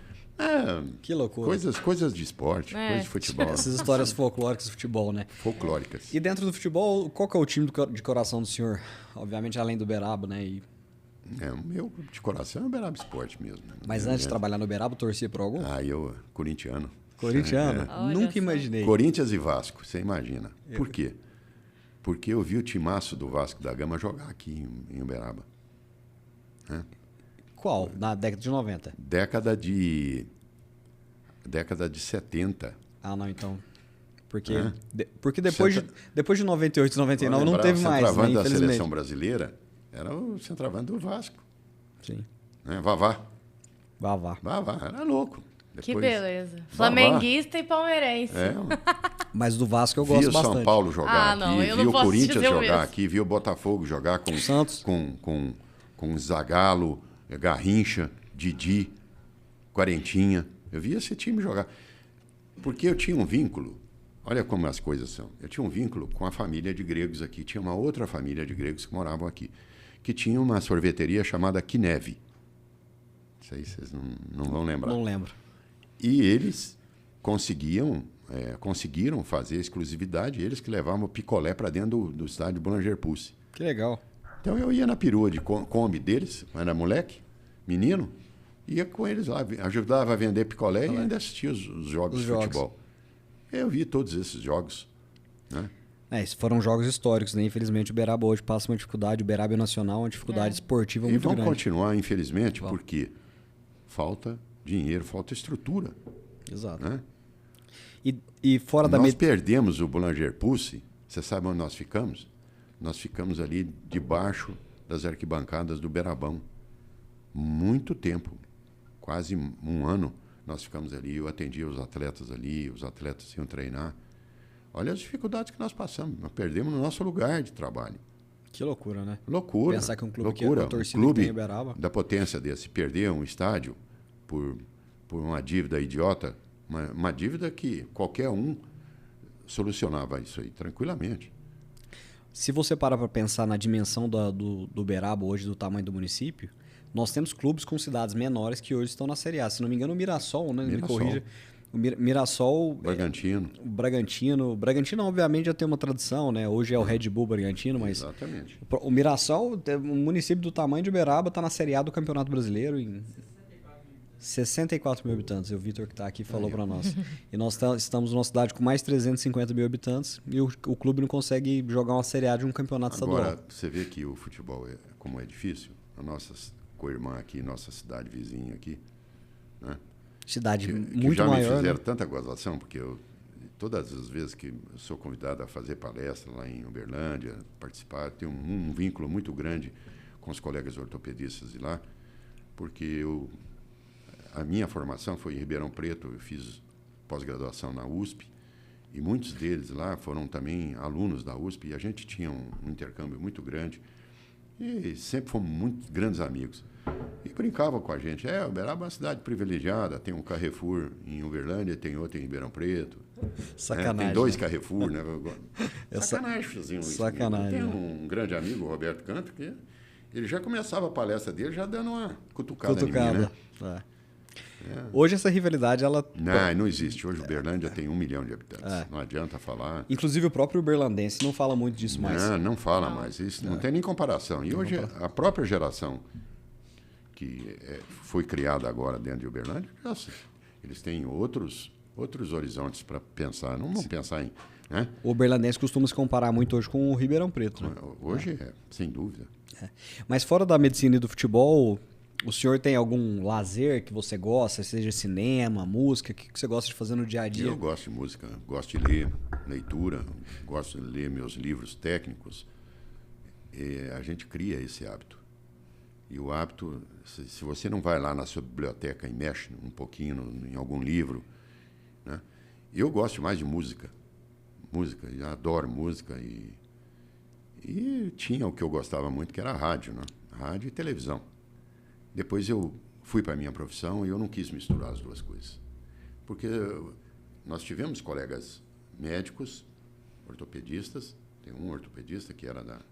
Que loucura. Coisas de esporte, coisas de futebol. Essas histórias folclóricas do futebol, né? Folclóricas. E dentro do futebol, qual que é o time de coração do senhor? Obviamente, além do Uberaba, né? O meu de coração é o Uberaba Esporte mesmo. Né? Mas antes de trabalhar no Uberaba, torcia por algum? Eu, corintiano. Corintiano? Nunca imaginei. Corinthians e Vasco, você imagina. Por quê? Porque eu vi o timaço do Vasco da Gama jogar aqui em Uberaba. Qual? Na década de 90? Década de 70. Ah, não, então. Porque depois de 98, 99 não teve mais, O centroavante né, da infelizmente. seleção brasileira era o centroavante do Vasco. Sim. Vavá, era louco. Depois, que beleza. Flamenguista e palmeirense. Mas do Vasco eu gosto bastante. Vi o São Paulo jogar aqui, vi o Corinthians jogar aqui, vi o Botafogo jogar com Santos, com Zagallo, Garrincha, Didi, Quarentinha. Eu vi esse time jogar. Porque eu tinha um vínculo, olha como as coisas são. Eu tinha um vínculo com a família de gregos aqui. Tinha uma outra família de gregos que moravam aqui, que tinha uma sorveteria chamada Kineve. Isso aí vocês não vão lembrar. Não lembro. E eles conseguiram fazer exclusividade, eles que levavam picolé para dentro do estádio Boulanger Pucci. Que legal. Então eu ia na perua de Kombi deles, eu era moleque, menino, ia com eles lá, ajudava a vender picolé e ainda assistia os jogos de futebol. Eu vi todos esses jogos. Né? Esses foram jogos históricos, né? Infelizmente o Uberaba hoje passa uma dificuldade, o Uberaba é nacional, uma dificuldade esportiva muito grande. E vão continuar, infelizmente, porque falta dinheiro, falta estrutura. Exato. Né? E fora da Nós perdemos o Boulanger Pucci. Você sabe onde nós ficamos? Nós ficamos ali debaixo das arquibancadas do Beirabão. Muito tempo, quase um ano, nós ficamos ali. Eu atendia os atletas ali, os atletas iam treinar. Olha as dificuldades que nós passamos. Nós perdemos no nosso lugar de trabalho. Que loucura, né? Loucura. Pensar que um clube loucura. que a torcida um clube que tem em Uberaba. Da potência desse, perder um estádio por uma dívida idiota, uma dívida que qualquer um solucionava isso aí tranquilamente. Se você parar para pensar na dimensão do Uberaba hoje, do tamanho do município, nós temos clubes com cidades menores que hoje estão na Série A. Se não me engano, o Mirassol, né? Mirassol. Me corrija. O Mirassol... Bragantino. O Bragantino, obviamente, já tem uma tradição, né? Hoje é o Red Bull Bragantino, mas... Exatamente. O Mirassol, um município do tamanho de Uberaba, está na Série A do Campeonato Brasileiro em 64 mil habitantes. O Vitor que está aqui falou para nós. E nós estamos numa cidade com mais de 350 mil habitantes e o clube não consegue jogar uma Série A de um campeonato estadual. Agora, você vê que o futebol, como é difícil. A nossa co-irmã aqui, nossa cidade vizinha aqui, né? Cidade que muito já maior. me fizeram né? tanta gozação, porque todas as vezes que eu sou convidado a fazer palestra lá em Uberlândia, participar, tenho um vínculo muito grande com os colegas ortopedistas de lá, porque a minha formação foi em Ribeirão Preto, eu fiz pós-graduação na USP, e muitos deles lá foram também alunos da USP, e a gente tinha um intercâmbio muito grande, e sempre fomos muito grandes amigos. E brincavam com a gente. Uberaba é uma cidade privilegiada, tem um Carrefour em Uberlândia, tem outro em Ribeirão Preto. Sacanagem. Tem 2 né? Carrefour, né? Sacanagem faziam isso. Sacanagem. Tem um grande amigo, o Roberto Canto, que ele já começava a palestra dele já dando uma cutucada. Em mim, né? Hoje essa rivalidade, ela... Não existe. Hoje Uberlândia tem 1 milhão de habitantes. Não adianta falar. Inclusive o próprio uberlandense não fala muito disso mais. Não fala mais. Isso não tem nem comparação. E hoje a própria geração que foi criada agora dentro de Uberlândia, eles têm outros horizontes para pensar. Não vão pensar em... Né? O uberlandense costuma se comparar muito hoje com o Ribeirão Preto. Né? Hoje sem dúvida. Mas fora da medicina e do futebol, o senhor tem algum lazer que você gosta, seja cinema, música, o que você gosta de fazer no dia a dia? Eu gosto de música, gosto de ler, leitura, gosto de ler meus livros técnicos. A gente cria esse hábito. E o hábito, se você não vai lá na sua biblioteca e mexe um pouquinho em algum livro, né? Eu gosto mais de música. Eu adoro música e tinha o que eu gostava muito, que era a rádio, né? Rádio e televisão. Depois eu fui para a minha profissão e eu não quis misturar as duas coisas. Porque nós tivemos colegas médicos, ortopedistas, tem um ortopedista que era da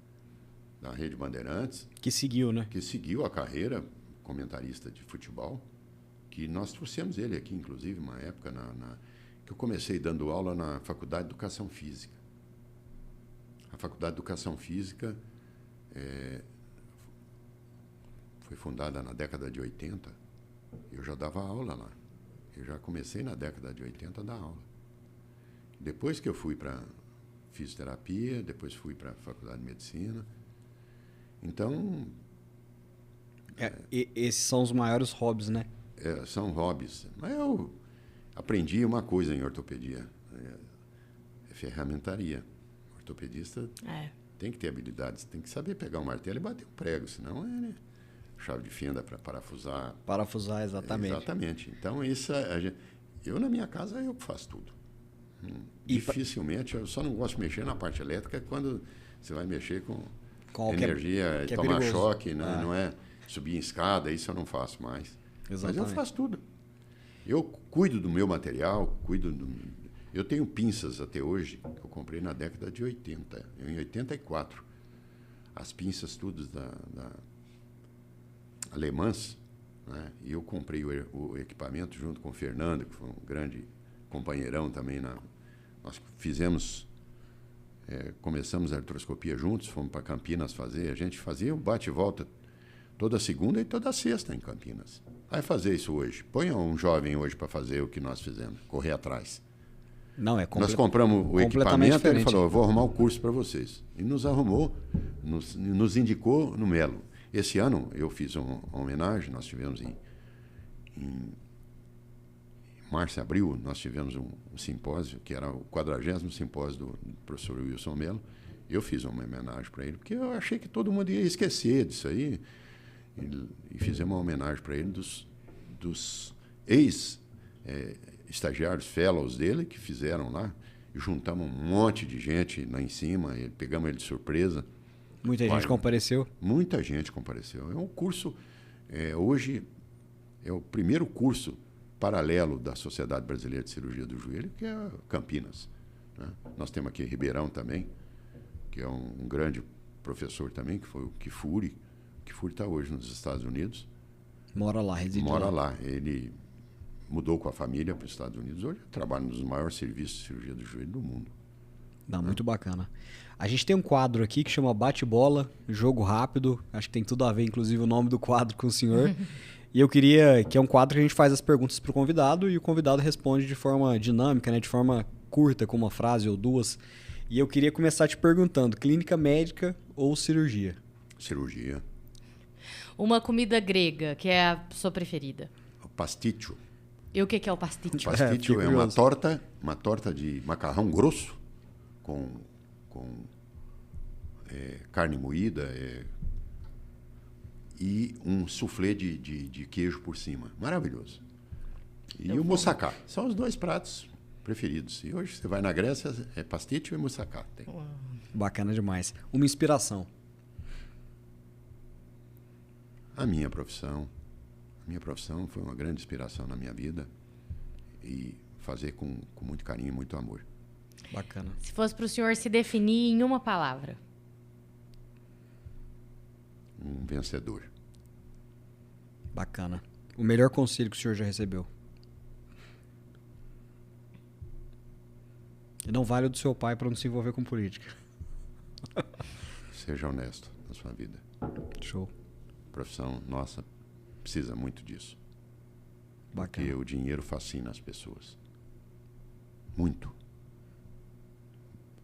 Rede Bandeirantes. Que seguiu, né? Que seguiu a carreira, comentarista de futebol, que nós trouxemos ele aqui, inclusive, uma época que eu comecei dando aula na Faculdade de Educação Física. A Faculdade de Educação Física foi fundada na década de 80. Eu já dava aula lá. Eu já comecei na década de 80 a dar aula. Depois que eu fui para fisioterapia, depois fui para a Faculdade de Medicina. Então... esses são os maiores hobbies, né? São hobbies. Mas eu aprendi uma coisa em ortopedia. É ferramentaria. O ortopedista tem que ter habilidades, tem que saber pegar um martelo e bater um prego, senão chave de fenda para parafusar. Parafusar, exatamente. Exatamente. Então, eu na minha casa, eu faço tudo. Dificilmente, eu só não gosto de mexer na parte elétrica quando você vai mexer com energia, tomar choque, né? Não é subir em escada, isso eu não faço mais. Exatamente. Mas eu faço tudo. Eu cuido do meu material, eu tenho pinças até hoje, que eu comprei na década de 80, em 84. As pinças todas da alemãs, né? E eu comprei o equipamento junto com o Fernando, que foi um grande companheirão também. Nós começamos a artroscopia juntos, fomos para Campinas fazer. A gente fazia o bate e volta toda segunda e toda sexta em Campinas. Vai fazer isso hoje. Põe um jovem hoje para fazer o que nós fizemos, correr atrás. Nós compramos o equipamento e ele falou, eu vou arrumar o curso para vocês. E nos arrumou, nos indicou no Melo. Esse ano eu fiz uma homenagem, nós tivemos em março, abril, nós tivemos um simpósio, que era o 40º simpósio do professor Wilson Mello. Eu fiz uma homenagem para ele, porque eu achei que todo mundo ia esquecer disso aí. E fizemos uma homenagem para ele dos ex-estagiários, fellows dele, que fizeram lá. E juntamos um monte de gente lá em cima, pegamos ele de surpresa. Muita gente compareceu? Muita gente compareceu. É um curso, hoje, é o primeiro curso paralelo da Sociedade Brasileira de Cirurgia do Joelho, que é Campinas, né? Nós temos aqui Ribeirão também, que é um grande professor também, que foi o Kifuri. O Kifuri está hoje nos Estados Unidos. Mora lá, reside lá. Mora lá. Ele mudou com a família para os Estados Unidos. Hoje trabalha nos maiores serviços de cirurgia do joelho do mundo. Não, muito bacana. A gente tem um quadro aqui que chama Bate-Bola, Jogo Rápido. Acho que tem tudo a ver, inclusive, o nome do quadro com o senhor. E eu queria... Que é um quadro que a gente faz as perguntas para o convidado e o convidado responde de forma dinâmica, né? De forma curta, com uma frase ou duas. E eu queria começar te perguntando, clínica médica ou cirurgia? Cirurgia. Uma comida grega, que é a sua preferida? O pasticcio. E o que é o pasticcio? O pasticcio é uma torta de macarrão grosso com carne moída e um soufflé de queijo por cima. Maravilhoso. E o moussaka. São os 2 pratos preferidos. E hoje você vai na Grécia, é pasticcio e moussaka. Tem. Bacana demais. Uma inspiração? A minha profissão. A minha profissão foi uma grande inspiração na minha vida. E fazer com muito carinho e muito amor. Bacana. Se fosse para o senhor se definir em uma palavra? Um vencedor. Bacana. O melhor conselho que o senhor já recebeu? E não vale o do seu pai para não se envolver com política. Seja honesto na sua vida. Show. A profissão nossa precisa muito disso. Bacana. Porque o dinheiro fascina as pessoas. Muito.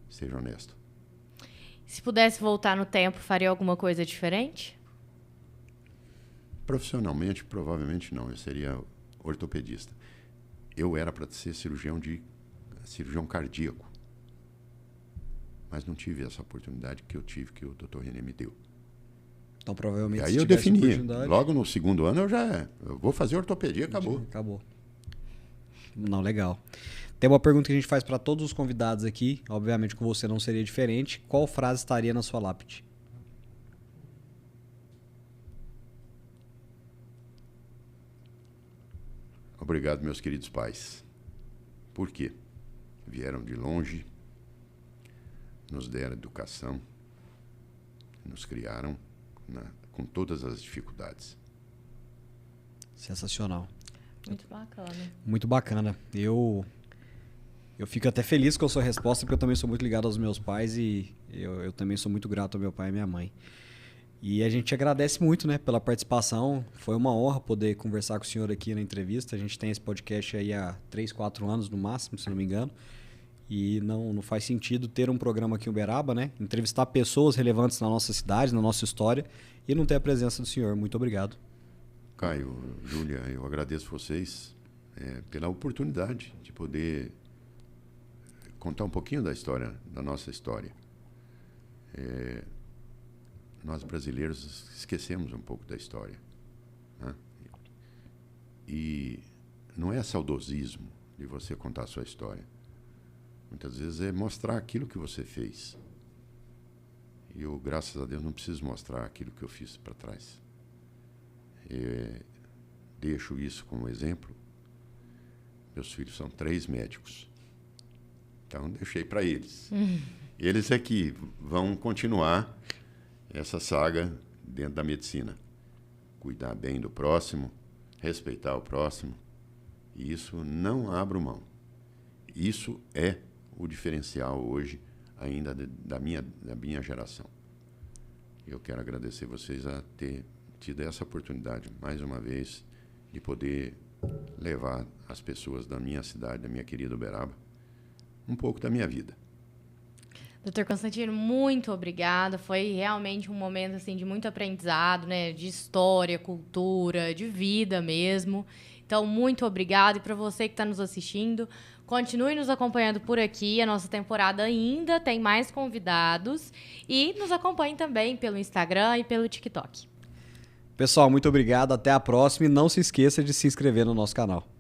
Seja honesto. Se pudesse voltar no tempo, faria alguma coisa diferente? Profissionalmente, provavelmente não. Eu seria ortopedista. Eu era para ser cirurgião cardíaco. Mas não tive essa oportunidade que eu tive, que o Dr. René me deu. Então, provavelmente, e aí eu defini. Logo no segundo ano, eu vou fazer ortopedia, acabou. Acabou. Não, legal. Tem uma pergunta que a gente faz para todos os convidados aqui. Obviamente, com você não seria diferente. Qual frase estaria na sua lápide? Obrigado, meus queridos pais. Por quê? Vieram de longe, nos deram educação, nos criaram com todas as dificuldades. Sensacional. Muito bacana. Muito bacana. Eu fico até feliz com a sua resposta, porque eu também sou muito ligado aos meus pais e eu também sou muito grato ao meu pai e minha mãe. E a gente agradece muito, né, pela participação. Foi uma honra poder conversar com o senhor aqui na entrevista. A gente tem esse podcast aí há 3, 4 anos no máximo, se não me engano. E não faz sentido ter um programa aqui em Uberaba, né? Entrevistar pessoas relevantes na nossa cidade, na nossa história, e não ter a presença do senhor. Muito obrigado. Caio, Júlia, eu agradeço vocês pela oportunidade de poder contar um pouquinho da nossa história. Nós brasileiros esquecemos um pouco da história, né? E não é saudosismo de você contar a sua história. Muitas vezes é mostrar aquilo que você fez. E eu, graças a Deus, não preciso mostrar aquilo que eu fiz para trás. Deixo isso como exemplo. Meus filhos são 3 médicos. Então, deixei para eles. Eles é que vão continuar essa saga dentro da medicina. Cuidar bem do próximo, respeitar o próximo. E isso não abro mão. Isso é o diferencial hoje ainda da minha geração. Eu quero agradecer vocês a ter tido essa oportunidade, mais uma vez, de poder levar as pessoas da minha cidade, da minha querida Uberaba, um pouco da minha vida. Dr. Constantino, muito obrigada. Foi realmente um momento assim, de muito aprendizado, né? De história, cultura, de vida mesmo. Então, muito obrigado. E para você que está nos assistindo, continue nos acompanhando por aqui. A nossa temporada ainda tem mais convidados. E nos acompanhe também pelo Instagram e pelo TikTok. Pessoal, muito obrigado. Até a próxima. E não se esqueça de se inscrever no nosso canal.